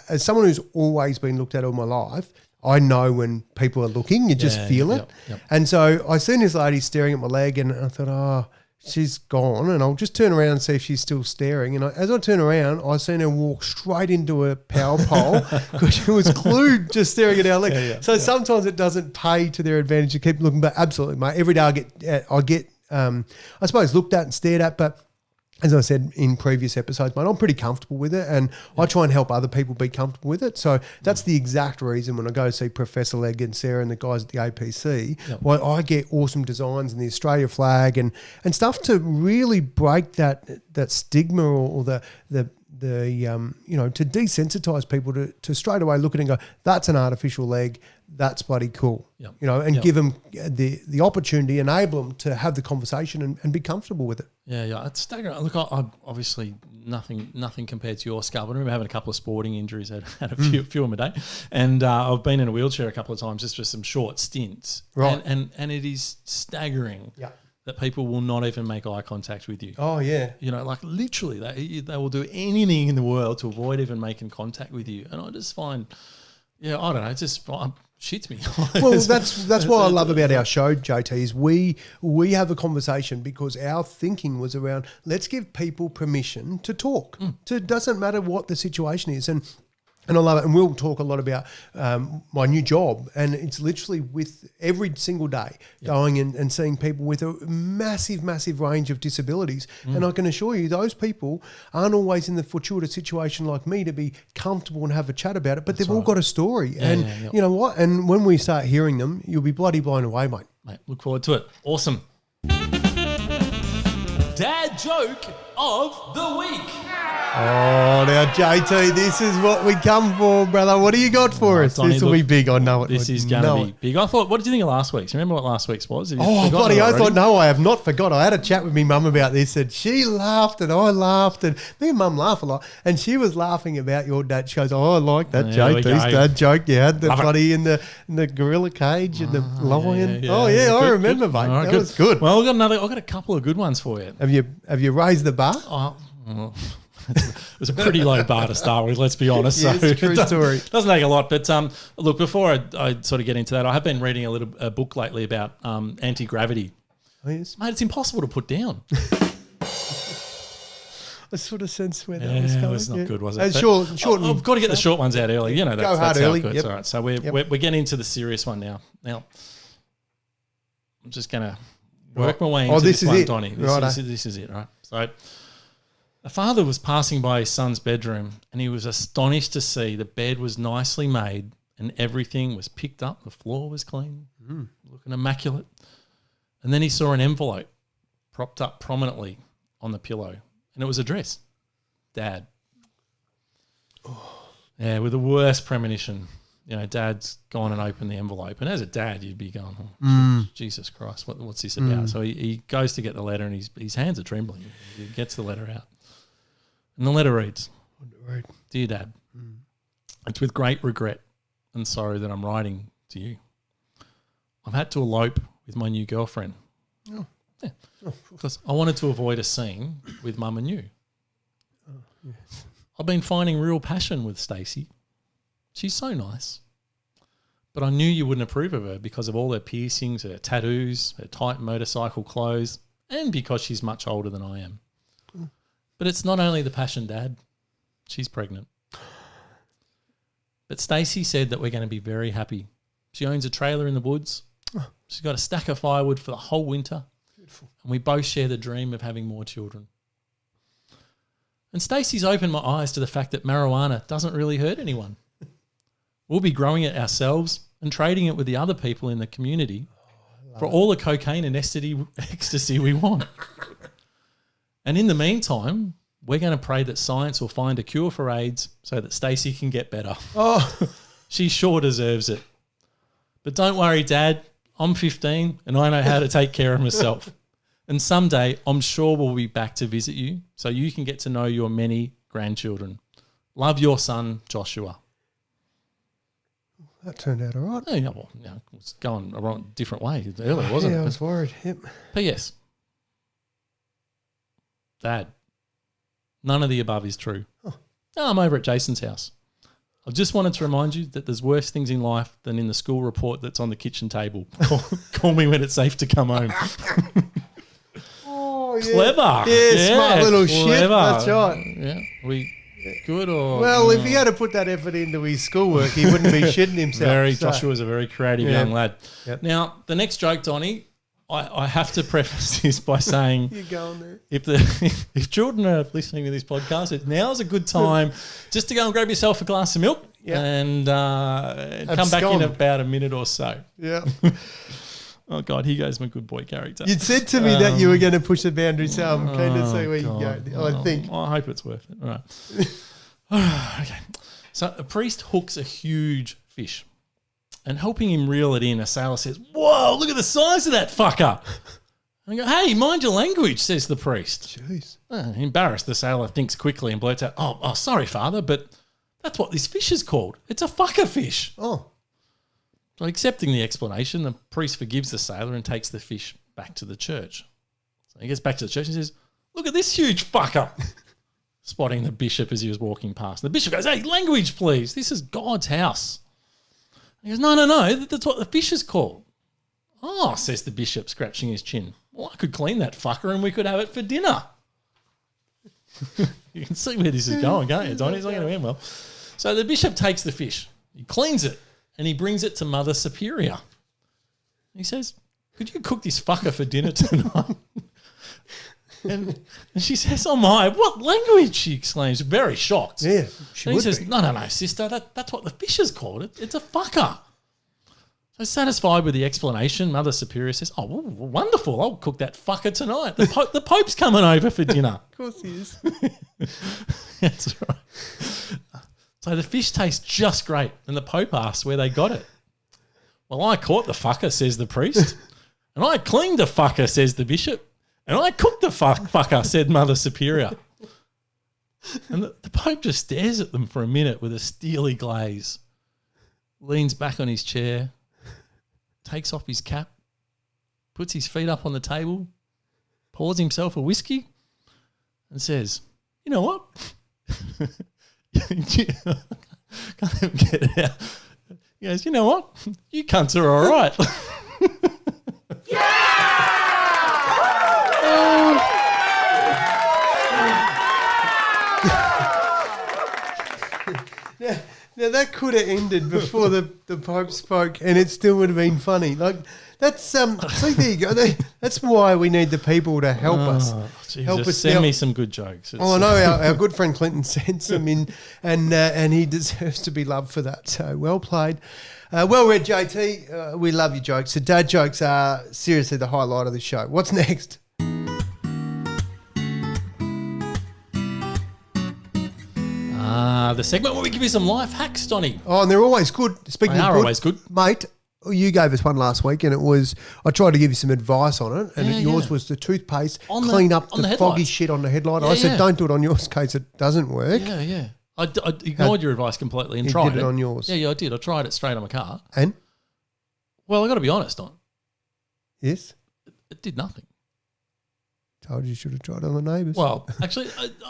as someone who's always been looked at all my life, I know when people are looking, you just feel it. Yep. And so I seen this lady staring at my leg and I thought, oh, she's gone. And I'll just turn around and see if she's still staring. And as I turn around, I seen her walk straight into a power pole because she was glued just staring at our leg. Sometimes it doesn't pay to their advantage to keep looking. But absolutely, mate, every day I get I suppose, looked at and stared at. But as I said in previous episodes, mate, I'm pretty comfortable with it, and I try and help other people be comfortable with it. So that's the exact reason when I go see Professor Legg and Sarah and the guys at the APC, why I get awesome designs and the Australia flag and stuff to really break that stigma or the to desensitize people to straight away look at it and go, that's an artificial leg, that's bloody cool. And give them the opportunity, enable them to have the conversation and be comfortable with it. Yeah, it's staggering. Look, I obviously nothing compared to your skull. But I remember having a couple of sporting injuries, had a few of my day, and I've been in a wheelchair a couple of times just for some short stints. Right, and it is staggering. That people will not even make eye contact with you. Oh, yeah. Like literally, they will do anything in the world to avoid even making contact with you. And I just find, I don't know, it just shits me. Well, that's what I love about our show, JT, is we have a conversation because our thinking was around, let's give people permission to talk. It doesn't matter what the situation is. And I love it. And we'll talk a lot about my new job. And it's literally with every single day going and seeing people with a massive, massive range of disabilities. And I can assure you those people aren't always in the fortuitous situation like me to be comfortable and have a chat about it. But they've all got a story. You know what? And when we start hearing them, you'll be bloody blown away, mate. Look forward to it. Awesome. Dad joke of the week. Oh, now, JT, this is what we come for, brother. What do you got for us? Donnie, this will be big. I know it. This is going to be big. I thought, what did you think of last week's? Remember what last week's was? Bloody, I thought, no, I have not forgot. I had a chat with me mum about this, and she laughed and I laughed, and me and mum laugh a lot, and she was laughing about your dad. She goes, I like that JT's dad joke. You had the bloody in the gorilla cage and the lion. I remember, mate. Right, that was good. Well, I've got a couple of good ones for you. Have you raised the bar? It was a pretty low bar to start with, let's be honest. Yes, so true story. Doesn't take a lot. But look, before I sort of get into that, I have been reading a book lately about anti-gravity. Oh, yes. Mate, it's impossible to put down. I sort of sense where that was going. It was not good, was it? Short. I've got to get the short ones out early. That's hard early. How it goes. All right, so we're getting into the serious one now. Now, I'm just going to work my way into this one, Donnie. This is it, right? So a father was passing by his son's bedroom and he was astonished to see the bed was nicely made and everything was picked up. The floor was clean, looking immaculate. And then he saw an envelope propped up prominently on the pillow and it was addressed, Dad. Yeah, with the worst premonition. Dad's gone and opened the envelope. And as a dad, you'd be going, Jesus Christ, what's this about? So he goes to get the letter and his hands are trembling. He gets the letter out. And the letter reads, Dear Dad, it's with great regret and sorrow that I'm writing to you. I've had to elope with my new girlfriend. Because I wanted to avoid a scene with Mum and you. Yes. I've been finding real passion with Stacey. She's so nice. But I knew you wouldn't approve of her because of all her piercings, her tattoos, her tight motorcycle clothes, and because she's much older than I am. But it's not only the passion, Dad. She's pregnant. But Stacey said that we're going to be very happy. She owns a trailer in the woods. She's got a stack of firewood for the whole winter. Beautiful. And we both share the dream of having more children. And Stacey's opened my eyes to the fact that marijuana doesn't really hurt anyone. We'll be growing it ourselves and trading it with the other people in the community for all the cocaine and ecstasy we want. And in the meantime, we're going to pray that science will find a cure for AIDS so that Stacey can get better. She sure deserves it. But don't worry, Dad. I'm 15 and I know how to take care of myself. And someday I'm sure we'll be back to visit you so you can get to know your many grandchildren. Love, your son, Joshua. That turned out all right. It was going a different way earlier, wasn't it? Yeah, I was worried. Yep. P.S. Dad, none of the above is true. I'm over at Jason's house. I just wanted to remind you that there's worse things in life than in the school report that's on the kitchen table. Call me when it's safe to come home. Clever. Yeah, smart little shit. That's right. Yeah. Good or... Well, if he had to put that effort into his schoolwork, he wouldn't be shitting himself. Joshua's a very creative young lad. Yep. Now, the next joke, Donnie, I have to preface this by saying You're going there. if children are listening to this podcast, now's a good time just to go and grab yourself a glass of milk and come back in about a minute or so. Yeah. Oh, God, here goes my good boy character. You'd said to me that you were going to push the boundary, so I'm keen to see where you go. I think. I hope it's worth it. All right. Okay. So a priest hooks a huge fish, and helping him reel it in, a sailor says, "Whoa, look at the size of that fucker." And I go, "Hey, mind your language," says the priest. Jeez. Embarrassed, the sailor thinks quickly and blurts out, oh, sorry, father, but that's what this fish is called. It's a fucker fish. Oh. So accepting the explanation, the priest forgives the sailor and takes the fish back to the church. So he gets back to the church and says, "Look at this huge fucker," spotting the bishop as he was walking past. The bishop goes, "Hey, language, please. This is God's house." He goes, No, that's what the fish is called. "Oh," says the bishop, scratching his chin. "Well, I could clean that fucker and we could have it for dinner." You can see where this is going, can't you, Donnie? It's not going to end well. So the bishop takes the fish, he cleans it, and he brings it to Mother Superior. He says, "Could you cook this fucker for dinner tonight?" and she says, "Oh my, what language?" she exclaims, very shocked. Yeah, and he says, No, sister, that's what the fish is called. It's a fucker. So satisfied with the explanation, Mother Superior says, "Oh, well, wonderful, I'll cook that fucker tonight. The Pope's coming over for dinner." Of course he is. That's right. So the fish tastes just great, and the Pope asks where they got it. "Well, I caught the fucker," says the priest. "And I cleaned the fucker," says the bishop. "And I cooked the fucker," said Mother Superior. And the Pope just stares at them for a minute with a steely glaze, leans back on his chair, takes off his cap, puts his feet up on the table, pours himself a whiskey, and says, "You know what?" Can't even get it out. He goes, "You know what? You cunts are all right." Now that could have ended before the Pope spoke, and it still would have been funny. Like that's see, there you go. That's why we need the people to help us. Jesus, Help us send now. me some good jokes. I know our good friend Clinton sent some in, and he deserves to be loved for that. So well played, well read, JT. We love your jokes. So dad jokes are seriously the highlight of the show. What's next? The segment where we give you some life hacks, Donnie. Oh, and they're always good. Speaking They of are good, always good. mate. You gave us one last week, and it was I tried to give you some advice on it, and yours was the toothpaste clean up the foggy shit on the headlight. I said don't do it on yours case it doesn't work. Yeah. I ignored your advice completely and tried did it on yours. Yeah, I did. I tried it straight on my car. And well, I got to be honest, Don. yes, It did nothing. told you should have tried it on the neighbours. Well, actually,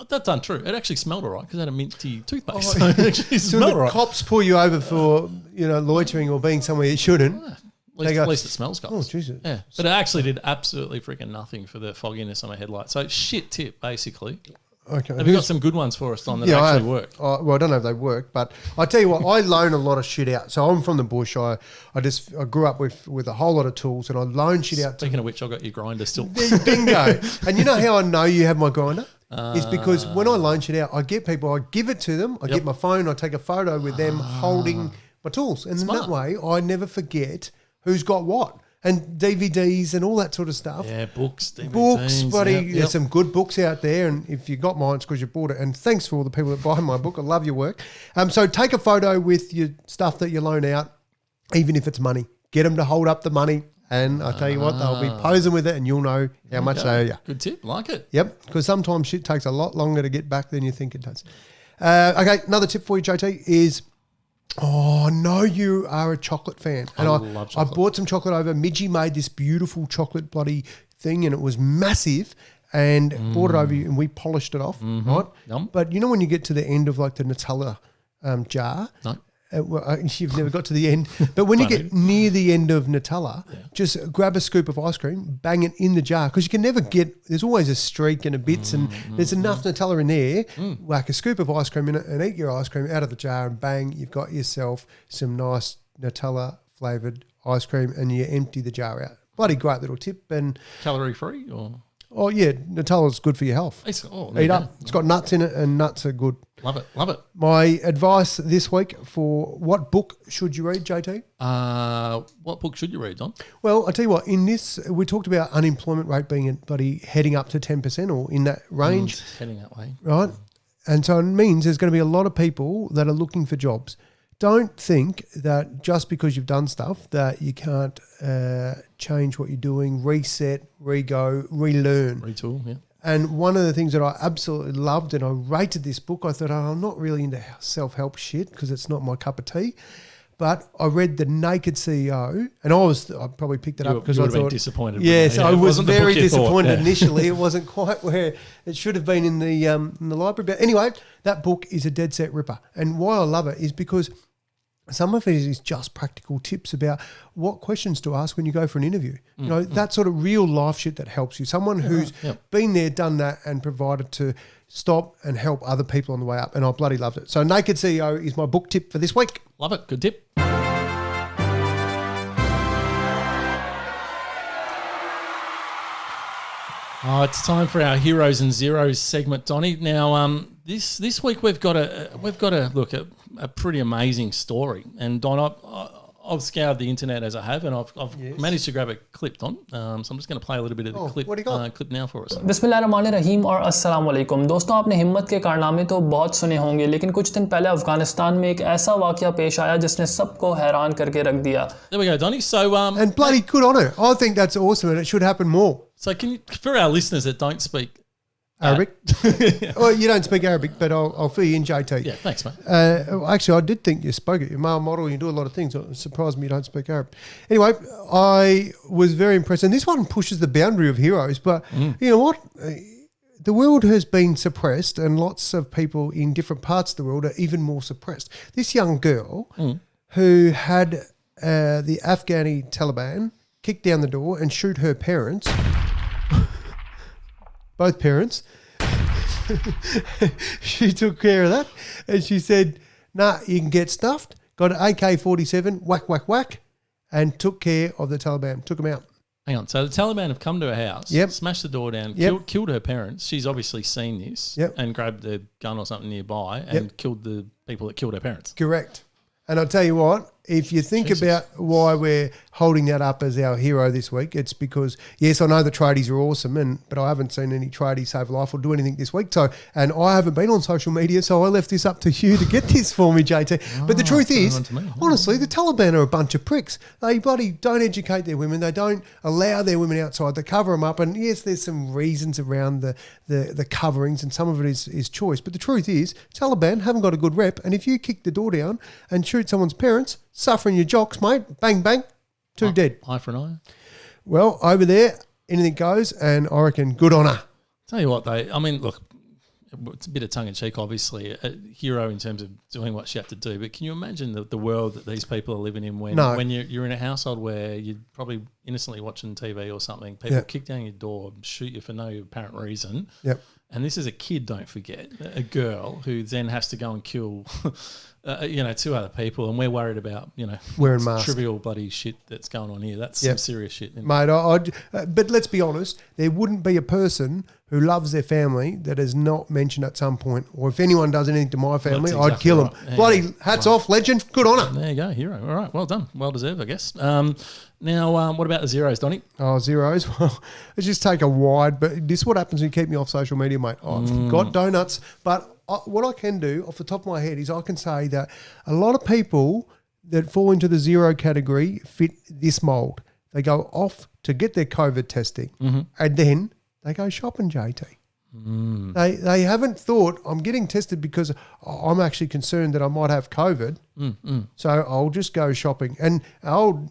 that's untrue. It actually smelled all right because it had a minty toothpaste. So it actually so smelled the all right. cops pull you over for loitering or being somewhere you shouldn't. At least it smells good. Oh, Jesus. Yeah, but it actually did absolutely freaking nothing for the fogginess on my headlight. So shit tip, basically. Okay. Have you got some good ones for us, Don, that I actually have. work? Well, I don't know if they work, but I tell you what, I loan a lot of shit out. So I'm from the bush. I grew up with a whole lot of tools, and I loan shit out. Speaking of which, I've got your grinder still. Bingo. And you know how I know you have my grinder? It's because when I loan shit out, I get people, I give it to them, I get my phone, I take a photo with them holding my tools. And in that way, I never forget who's got what. And DVDs and all that sort of stuff. Yeah, books, DVDs. Books, buddy. There's some good books out there. And if you got mine, it's because you bought it. And thanks for all the people that buy my book. I love your work. So take a photo with your stuff that you loan out, even if it's money. Get them to hold up the money. And I tell you what, they'll be posing with it and you'll know how much they owe you. Good tip. Like it. Yep, because sometimes shit takes a lot longer to get back than you think it does. Okay, another tip for you, JT, is... Oh, I know you are a chocolate fan. And I love chocolate. I bought some chocolate over. Midgie made this beautiful chocolate bloody thing and it was massive and brought it over and we polished it off, right? Yum. But you know when you get to the end of like the Nutella jar? No. You've never got to the end. But when you get near the end of Nutella, just grab a scoop of ice cream, bang it in the jar because you can never get, there's always a streak and a bits and there's enough Nutella in there. Whack a scoop of ice cream in it and eat your ice cream out of the jar and bang, you've got yourself some nice Nutella flavoured ice cream and you empty the jar out. bloody great little tip. And Calorie free or? Oh, yeah, Nutella's good for your health. Eat up. It's got nuts in it and nuts are good. Love it, love it. My advice this week for what book should you read, JT? What book should you read, Don? Well, I tell you what, in this, we talked about unemployment rate being bloody heading up to 10% or in that range. Heading that way. Right? And so it means there's going to be a lot of people that are looking for jobs. Don't think that just because you've done stuff that you can't change what you're doing, reset, re-go, relearn. Retool, yeah. And one of the things that I absolutely loved, and I rated this book, I thought, I'm not really into self-help shit because it's not my cup of tea. But I read The Naked CEO, and I probably picked it up because I thought, been disappointed. Yes, I was very disappointed initially. Yeah. It wasn't quite where it should have been in the library. But anyway, that book is a dead set ripper, and why I love it is because some of it is just practical tips about what questions to ask when you go for an interview. You know, that sort of real life shit that helps you. Someone who's been there, done that, and provided to stop and help other people on the way up. And I bloody loved it. So Naked CEO is my book tip for this week. Love it. Good tip. Oh, it's time for our Heroes and Zeros segment, Donnie. Now, this week we've got a look at a pretty amazing story. And Don, I've scoured the internet as I have, and I've managed to grab a clip, Don. So I'm just going to play a little bit of the clip. What do you got? Clip now for us. बिस्मिल्लाहिर्रहमानिर्रहीम और अस्सलाम वालेकुम। दोस्तों, आपने हिम्मत के कारनामे तो बहुत सुने होंगे, लेकिन कुछ दिन पहले अफगानिस्तान में एक ऐसा वाकया पेश आया जिसने सबको हैरान करके रख दिया। There we go, Donnie. So and bloody good on it. I think that's awesome, and it should happen more. So can you, for our listeners that don't speak Arabic? Well, you don't speak Arabic, but I'll fill you in, JT. Yeah, thanks, mate. Actually, I did think you spoke it. You're a male model, you do a lot of things. It surprised me you don't speak Arabic. Anyway, I was very impressed. And this one pushes the boundary of heroes. But you know what? The world has been suppressed, and lots of people in different parts of the world are even more suppressed. This young girl who had the Afghani Taliban kick down the door and shoot her parents, both parents, she took care of that, and she said, nah, you can get stuffed, got an AK-47, whack, whack, whack, and took care of the Taliban, took them out. Hang on. So the Taliban have come to her house, smashed the door down, killed her parents. She's obviously seen this and grabbed a gun or something nearby and killed the people that killed her parents. Correct. And I'll tell you what, if you think about why we're holding that up as our hero this week, it's because, yes, I know the tradies are awesome, but I haven't seen any tradies save a life or do anything this week. So, and I haven't been on social media, so I left this up to you to get this for me, JT. But the truth is, honestly, the Taliban are a bunch of pricks. They bloody don't educate their women. They don't allow their women outside. They cover them up. And yes, there's some reasons around the coverings, and some of it is choice. But the truth is, Taliban haven't got a good rep. And if you kick the door down and shoot someone's parents, suffering your jocks, mate, bang, bang, two dead. Eye for an eye. Well, over there, anything goes, and I reckon good on her. Tell you what, though, I mean, look, it's a bit of tongue-in-cheek, obviously, a hero in terms of doing what she had to do, but can you imagine the world that these people are living in when you're in a household where you're probably innocently watching TV or something, people kick down your door, shoot you for no apparent reason, and this is a kid, don't forget, a girl who then has to go and kill... two other people, and we're worried about, wearing masks. Trivial bloody shit that's going on here. That's some serious shit. Mate, but let's be honest, there wouldn't be a person who loves their family that is not mentioned at some point, or if anyone does anything to my family, I'd kill them. Yeah, bloody hats off, legend, good on her. There you go, hero. All right, well done. Well deserved, I guess. Now, what about the zeros, Donnie? Oh, zeros? Well, let's just take a wide, but this is what happens when you keep me off social media, mate. I've got donuts, but what I can do off the top of my head is I can say that a lot of people that fall into the zero category fit this mould. They go off to get their COVID testing and then they go shopping, JT. They haven't thought, I'm getting tested because I'm actually concerned that I might have COVID. So I'll just go shopping. And old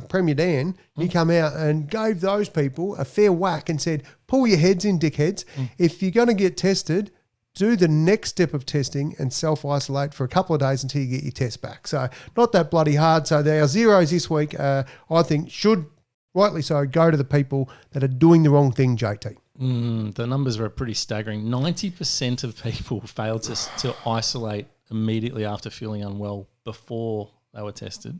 Premier Dan, he come out and gave those people a fair whack and said, pull your heads in, dickheads. If you're going to get tested, do the next step of testing and self-isolate for a couple of days until you get your test back. So not that bloody hard. So our zeros this week, I think, should, rightly so, go to the people that are doing the wrong thing, JT. The numbers are pretty staggering. 90% of people failed to isolate immediately after feeling unwell before they were tested.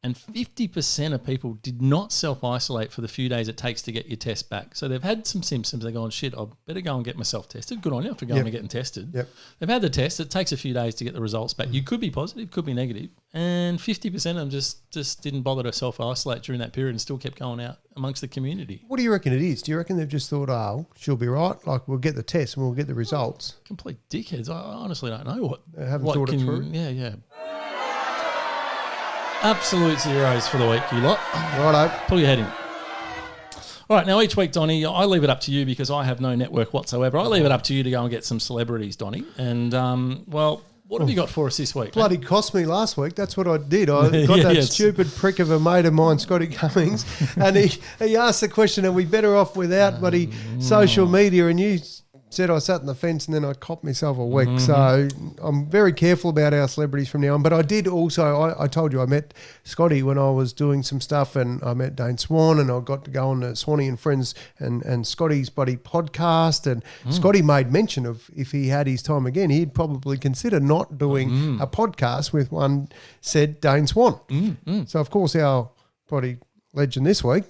and 50% of people did not self-isolate for the few days it takes to get your test back. So they've had some symptoms. They're going, shit, I better go and get myself tested. Good on you for going and getting tested. Yep. They've had the test. It takes a few days to get the results back. You could be positive, could be negative. And 50% of them just didn't bother to self-isolate during that period and still kept going out amongst the community. What do you reckon it is? Do you reckon they've just thought, oh, she'll be right, like we'll get the test and we'll get the results? Complete dickheads. I honestly don't know what. They haven't thought it through? Yeah. Absolute zeros for the week, you lot. Righto. Pull your head in. All right, now each week, Donnie, I leave it up to you because I have no network whatsoever. I leave it up to you to go and get some celebrities, Donnie. And, what have you got for us this week? Bloody cost me last week. That's what I did. I got that stupid prick of a mate of mine, Scotty Cummings, and he asked the question, are we better off without bloody social media? And you said I sat on the fence and then I copped myself a week. So I'm very careful about our celebrities from now on. But I did also, I told you I met Scotty when I was doing some stuff, and I met Dane Swan, and I got to go on the Swanee and Friends and Scotty's buddy podcast. And Scotty made mention of if he had his time again, he'd probably consider not doing a podcast with one said Dane Swan. So, of course, our bloody legend this week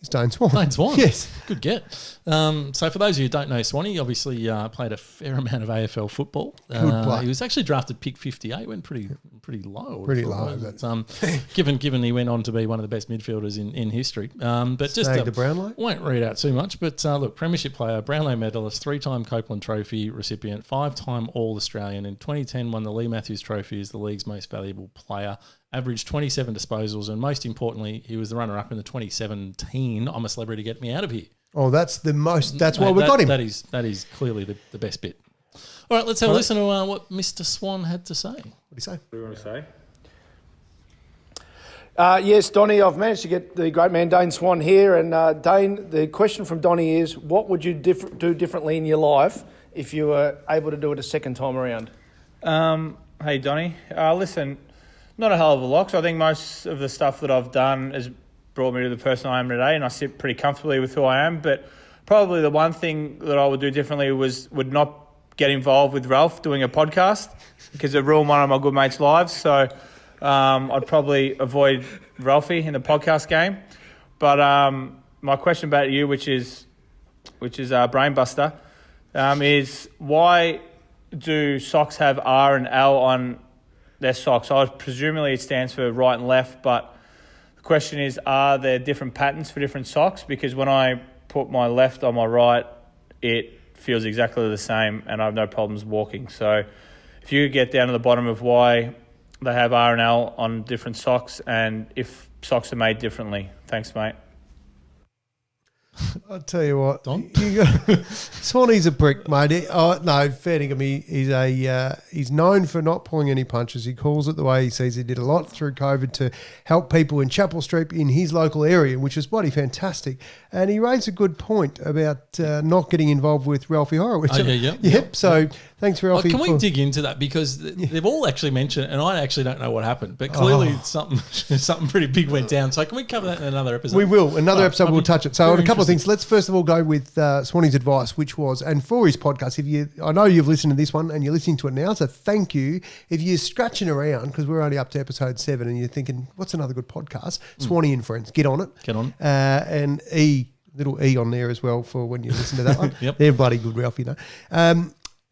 is Dane Swan. Dane Swan? Yes. Good get. So for those of you who don't know Swanee, obviously played a fair amount of AFL football. Good play. He was actually drafted pick 58, went pretty low. Pretty low. Given he went on to be one of the best midfielders in history. But just the Brownlow? Won't read out too much, but look, premiership player, Brownlow medalist, 3-time Copeland Trophy recipient, 5-time All-Australian. In 2010 won the Lee Matthews Trophy as the league's most valuable player. Averaged 27 disposals, and most importantly, he was the runner-up in the 2017 I'm a Celebrity, Get Me Out of Here. Oh, that's the most. That's why we got him. That is clearly the best bit. All right, let's have a listen to what Mr. Swan had to say. What did he say? What do you want to say? Yes, Donnie, I've managed to get the great man Dane Swan here. And Dane, the question from Donnie is, what would you do differently in your life if you were able to do it a second time around? Hey, Donnie. Listen, not a hell of a lot. So I think most of the stuff that I've done has brought me to the person I am today, and I sit pretty comfortably with who I am. But probably the one thing that I would do differently would not get involved with Ralph doing a podcast, because it ruined one of my good mates' lives. So I'd probably avoid Ralphie in the podcast game. But my question back to you, which is Brainbuster, is why do socks have R and L on their socks? Presumably it stands for right and left, but the question is, are there different patterns for different socks? Because when I put my left on my right, it feels exactly the same and I have no problems walking. So if you could get down to the bottom of why they have R and L on different socks, and if socks are made differently. Thanks, mate. I'll tell you what, Don? Swanee's a prick, mate. No, fair dinkum. He's known for not pulling any punches. He calls it the way he sees. He did a lot through COVID to help people in Chapel Street in his local area, which is bloody fantastic. And he raised a good point about not getting involved with Ralphie Horowitz. Yep. So thanks, Ralphie. Can we dig into that? Because they've all actually mentioned it, and I actually don't know what happened, but clearly something pretty big went down. So can we cover that in another episode? We will. Another episode we'll touch it. So on a couple of things. Let's first of all go with Swanee's advice, which was, and for his podcast, I know you've listened to this one and you're listening to it now, so thank you. If you're scratching around, because we're only up to episode 7 and you're thinking, what's another good podcast? Swanee and Friends. Get on it. Get on. And little E on there as well for when you listen to that one. Yep. They're bloody good, Ralph, you know.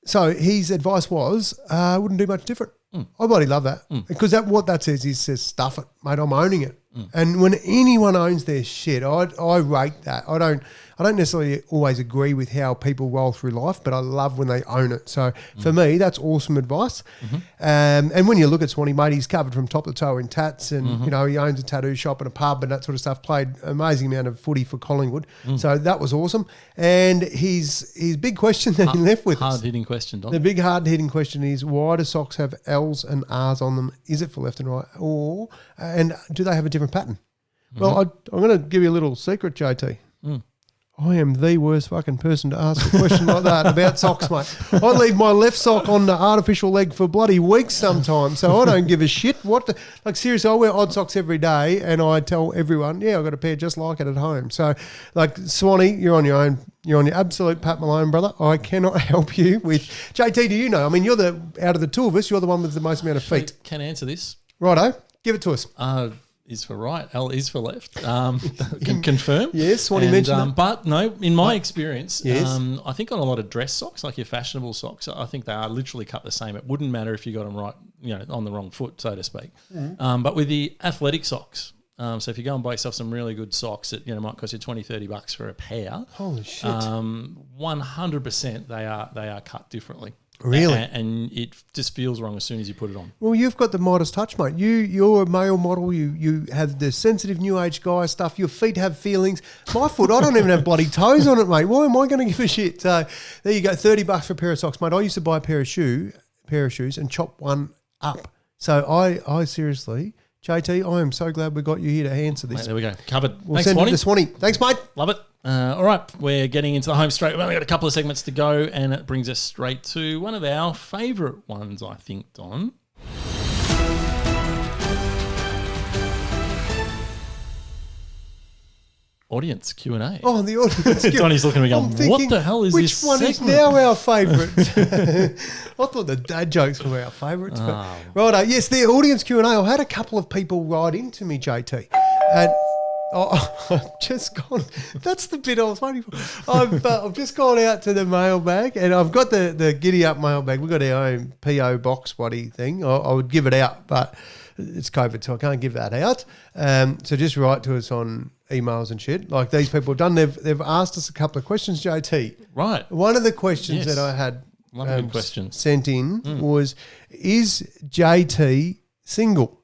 So his advice was, I wouldn't do much different. I bloody love that. Because what that says is, stuff it, mate, I'm owning it. And when anyone owns their shit, I rate that. I don't necessarily always agree with how people roll through life, but I love when they own it. So for me, that's awesome advice. And when you look at Swanee, mate, he's covered from top to toe in tats, and you know, he owns a tattoo shop and a pub and that sort of stuff. Played an amazing amount of footy for Collingwood, so that was awesome. And his big question that he left with us, hard-hitting question, Don. the big hard-hitting question is, why do socks have L's and R's on them? Is it for left and right, and do they have a different pattern? Well, I'm going to give you a little secret, JT. I am the worst fucking person to ask a question like that about socks, mate. I leave my left sock on the artificial leg for bloody weeks sometimes, so I don't give a shit. Seriously, I wear odd socks every day, and I tell everyone, yeah, I've got a pair just like it at home. So, Swanee, you're on your own. You're on your absolute Pat Malone, brother. I cannot help you with... JT, do you know? I mean, out of the two of us, you're the one with the most amount of feet. Can answer this. Righto, give it to us. is for right, L is for left. Can confirm. Yes, Swanee mentioned that. But no, in my experience, Yes. I think on a lot of dress socks, like your fashionable socks, I think they are literally cut the same. It wouldn't matter if you got them right, on the wrong foot, so to speak. But with the athletic socks, so if you go and buy yourself some really good socks that might cost you $20-$30 for a pair, Holy shit. 100% they are cut differently. Really? And it just feels wrong as soon as you put it on. Well, you've got the modest touch, mate. You're a male model. You have the sensitive new age guy stuff. Your feet have feelings. My foot, I don't even have bloody toes on it, mate. Why am I going to give a shit? So there you go, $30 for a pair of socks, mate. I used to buy a pair of shoes and chop one up. So I seriously, JT, I am so glad we got you here to answer this. Mate, there we go. Covered. We'll Thanks, send Swanee. it to Swanee. Thanks, mate. Love it. All right, we're getting into the home straight. We've only got a couple of segments to go, and it brings us straight to one of our favourite ones, I think, Don. Audience Q&A. Oh, the audience. Donnie's looking at me I'm going, thinking, what the hell is which this one is segment? now our favourite? I thought the dad jokes were our favourites. Oh. Right, yes, the audience Q&A. I had a couple of people write into me, JT. And I've just gone. That's the bit I was waiting for. I've just gone out to the mailbag, and I've got the Giddy Up mailbag. We've got our own PO box thing. I would give it out, but it's COVID, so I can't give that out. So just write to us on emails and shit, like these people have done. They've asked us a couple of questions, JT. Right. One of the questions Yes. that I had Love a good question. sent in was, is JT single?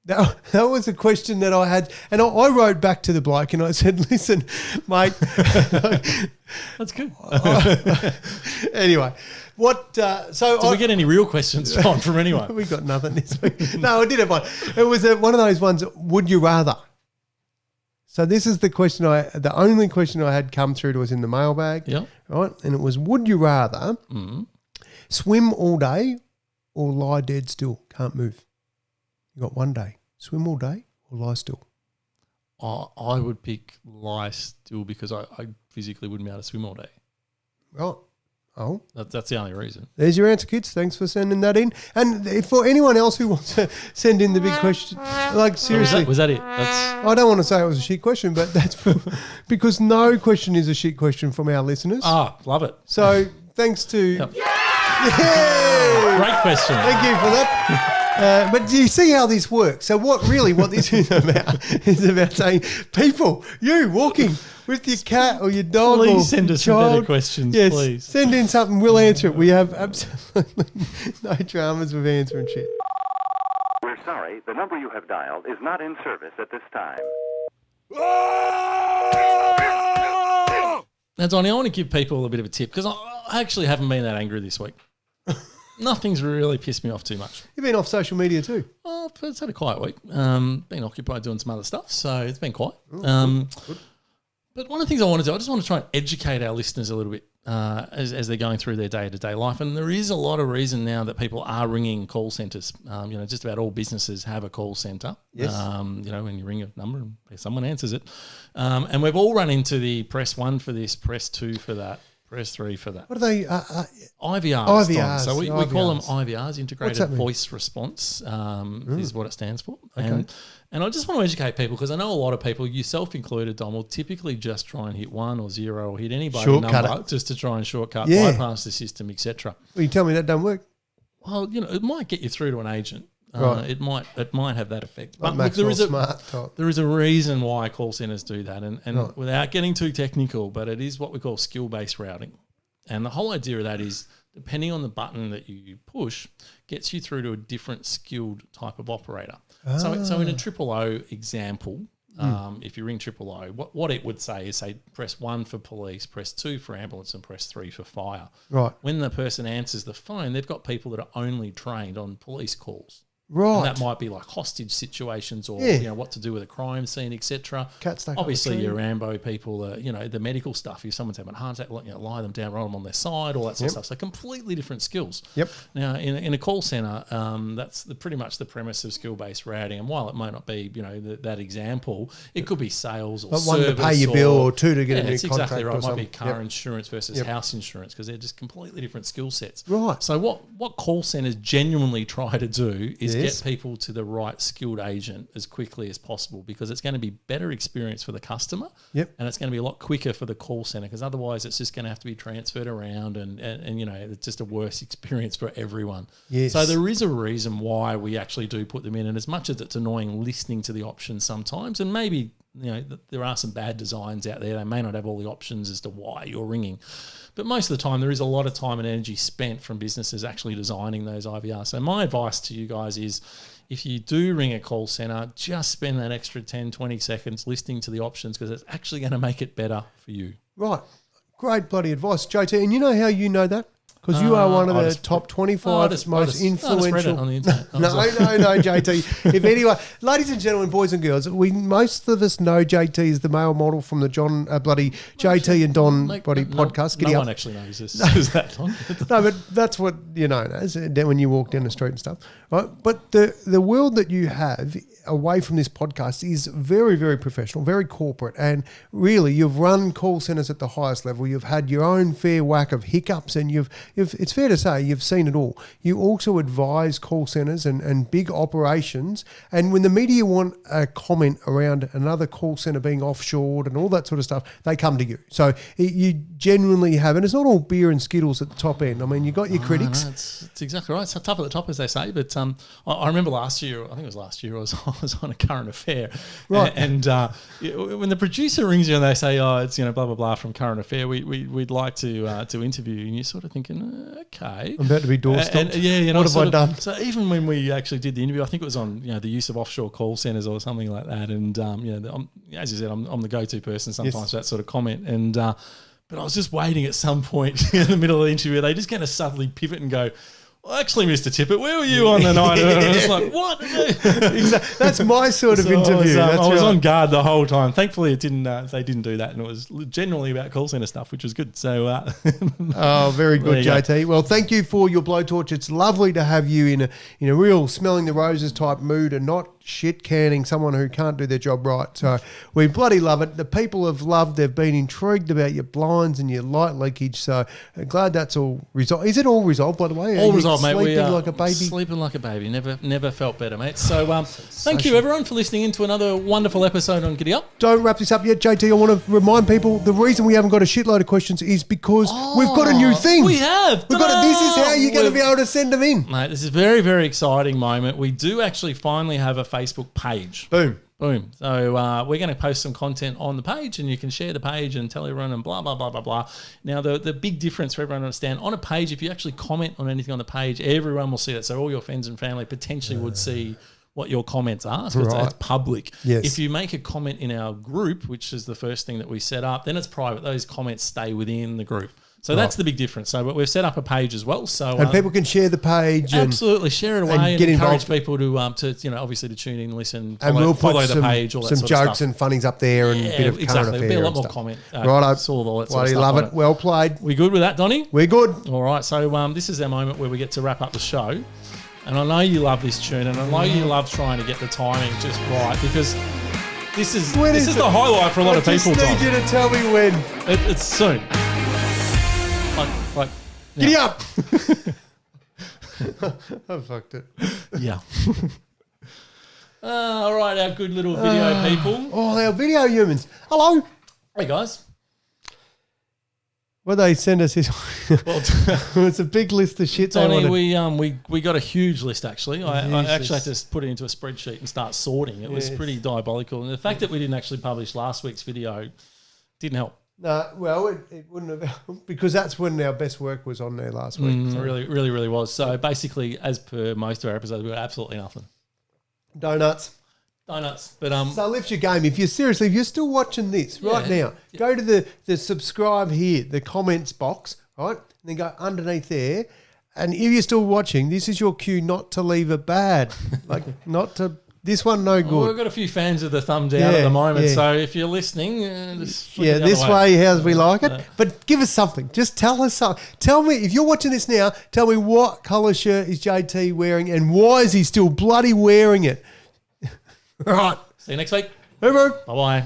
That was a question that I had, and I wrote back to the bloke and I said, listen, mate. That's good. Anyway, what? Did we get any real questions from anyone? We got nothing this week. No, I did have one. It was one of those ones, would you rather? So this is the question the only question I had come through to us in the mailbag. Yep. Right. And it was, would you rather swim all day or lie dead still, can't move? You got one day. Swim all day or lie still? I would pick lie still because I physically wouldn't be able to swim all day. Right. Oh. That's the only reason. There's your answer, kids. Thanks for sending that in. And for anyone else who wants to send in the big question, like seriously. Was that it? That's I don't want to say it was a shit question, but that's because no question is a shit question from our listeners. love it. So thanks to... Yep. Yeah! Great question. Thank you for that. But do you see how this works? So what this is about is about saying, people, you walking with your cat or your dog or Please send your us some child, better questions, yes, please. send in something. We'll answer it. We have absolutely no dramas with answering shit. We're sorry, the number you have dialed is not in service at this time. Now, Donnie, I want to give people a bit of a tip because I actually haven't been that angry this week. Nothing's really pissed me off too much. You've been off social media too. Oh, it's had a quiet week. Been occupied doing some other stuff, so it's been quiet. But one of the things I want to do, I just want to try and educate our listeners a little bit as they're going through their day-to-day life. And there is a lot of reason now that people are ringing call centres. Just about all businesses have a call centre. Yes. When you ring a number and someone answers it. And we've all run into the press 1 for this, press 2 for that, press 3 for that. What are they? IVRs. IVRs, So we call them IVRs. IVRs, What's integrated that mean? voice response is what it stands for. Okay. And I just want to educate people because I know a lot of people, yourself included, Dom, will typically just try and hit 1 or 0 or hit anybody Shortcut number it. just to try and shortcut, Yeah. bypass the system, etc. Well, you tell me that don't work. Well, it might get you through to an agent. Right. It might have that effect. Like But look, there Maxwell is Smart type. there is a reason why call centres do that, and Right. without getting too technical, but it is what we call skill-based routing. And the whole idea of that is, depending on the button that you push, gets you through to a different skilled type of operator. So in a 000 example, if you ring 000, what it would say is, say, press 1 for police, press 2 for ambulance, and press 3 for fire. Right. When the person answers the phone, they've got people that are only trained on police calls. Right. And that might be like hostage situations or what to do with a crime scene, etc. Cat stuck up Obviously, the tree. your Rambo people, the medical stuff. If someone's having a heart attack, lie them down, roll them on their side, all that sort of stuff. So completely different skills. Yep. Now, in a call center, that's pretty much the premise of skill-based routing. And while it might not be, that example, it could be sales or But service. one to pay your bill or two to get a new it's contract exactly right. or It might be something. car Yep. insurance versus Yep. house insurance because they're just completely different skill sets. Right. So what call centers genuinely try to do is is Yes. get people to the right skilled agent as quickly as possible, because it's going to be better experience for the customer. Yep. And it's going to be a lot quicker for the call center, because otherwise it's just going to have to be transferred around and you know, it's just a worse experience for everyone. Yes. So there is a reason why we actually do put them in. And as much as it's annoying listening to the options sometimes, and maybe, you know, there are some bad designs out there. They may not have all the options as to why you're ringing. But most of the time, there is a lot of time and energy spent from businesses actually designing those IVRs. So my advice to you guys is, if you do ring a call center, just spend that extra 10, 20 seconds listening to the options, because it's actually going to make it better for you. Right. Great bloody advice, JT. And you know how you know that? Because you are one of the top 25 most influential. read it on the internet. No, JT. If anyone, ladies and gentlemen, boys and girls, most of us know JT is the male model from the JT and Don podcast. Giddy No Up. one actually knows this. Is that long? No, but that's what you know as when you walk down the street and stuff, right? But the world that you have away from this podcast is very, very professional, very corporate, and really you've run call centers at the highest level. You've had your own fair whack of hiccups, and you've it's fair to say you've seen it all. You also advise call centers and big operations, and when the media want a comment around another call center being offshored and all that sort of stuff, they come to you. So you genuinely have, and it's not all beer and Skittles at the top end. I mean, you've got your critics. No, it's exactly right. It's tough at the top, as they say. But I remember last year, I think it was last year, I was on a current affair. Right. And when the producer rings you and they say, oh, it's, you know, blah, blah, blah from current affair, we'd like to interview you. And you're sort of thinking, okay. I'm about to be doorstopped. Yeah, you know, what have I done? So even when we actually did the interview, I think it was on, you know, the use of offshore call centers or something like that. And, you know, as you said, I'm the go-to person sometimes for that sort of comment. And, but I was just waiting at some point in the middle of the interview. They just going to subtly pivot and go, well, actually, Mr. Tippett, where were you on the night? And I was like, what? Exactly. That's my sort of interview. I was on guard the whole time. Thankfully, it didn't. They didn't do that, and it was generally about call center stuff, which was good. So, oh, very good, There you JT. Well, thank you for your blowtorch. It's lovely to have you in a real smelling the roses type mood, and not shit canning someone who can't do their job right. So we bloody love it. The people have loved. They've been intrigued about your blinds and your light leakage. So glad that's all resolved. Is it all resolved, by the way? all resolved, mate. Sleeping like a baby. Sleeping like a baby. Never felt better, mate. So thank you, everyone, for listening in to another wonderful episode on Giddy Up. Don't wrap this up yet, JT. I want to remind people the reason we haven't got a shitload of questions is because we've got a new thing. We have. We've got this is how you're going to be able to send them in. Mate, this is a very, very exciting moment. We do actually finally have a Facebook page. Boom. So we're going to post some content on the page, and you can share the page and tell everyone and blah, blah, blah, blah, blah. Now, the big difference for everyone to understand, on a page, if you actually comment on anything on the page, everyone will see that. So all your friends and family potentially would see what your comments are. So it's public. Yes. If you make a comment in our group, which is the first thing that we set up, then it's private. Those comments stay within the group. So that's the big difference. So, but we've set up a page as well. So and people can share the page. Absolutely, share it away and get encourage involved. people to you know, obviously to tune in, listen, And we'll put follow some, the page, all that some sort jokes of stuff. and funnies up there and a bit of current exactly. affair. There'll be a lot and more stuff. comment. Right, saw all that sort of bloody stuff love on it. Well played. We good with that, Donnie? We're good. All right. So this is our moment where we get to wrap up the show, and I know you love this tune, and I know you love trying to get the timing just right, because this is the highlight for a lot of people. I just need you to tell me when. It's soon. Like. Giddy up! I fucked it. Yeah. All right, our good little video people. Oh, our video humans. Hello. Hey, guys. Well, they send us this. Well, It's a big list of shit. Donnie, we got a huge list, actually. I actually had to put it into a spreadsheet and start sorting. It was pretty diabolical. And the fact that we didn't actually publish last week's video didn't help. No, well, it wouldn't have, because that's when our best work was on there last week. It really was. So basically, as per most of our episodes, we got absolutely nothing. Donuts. But So lift your game. If you're still watching this right now, go to the subscribe here, the comments box, right? And then go underneath there. And if you're still watching, this is your cue not to leave it bad. Like, not to... This one, no good. Well, we've got a few fans of the thumb down at the moment, yeah. so if you're listening, just flick it the this other way, how's we like it. But give us something. Just tell us something. Tell me, if you're watching this now, tell me what colour shirt is JT wearing and why is he still bloody wearing it? All right. See you next week. Bye-bye. Bye-bye.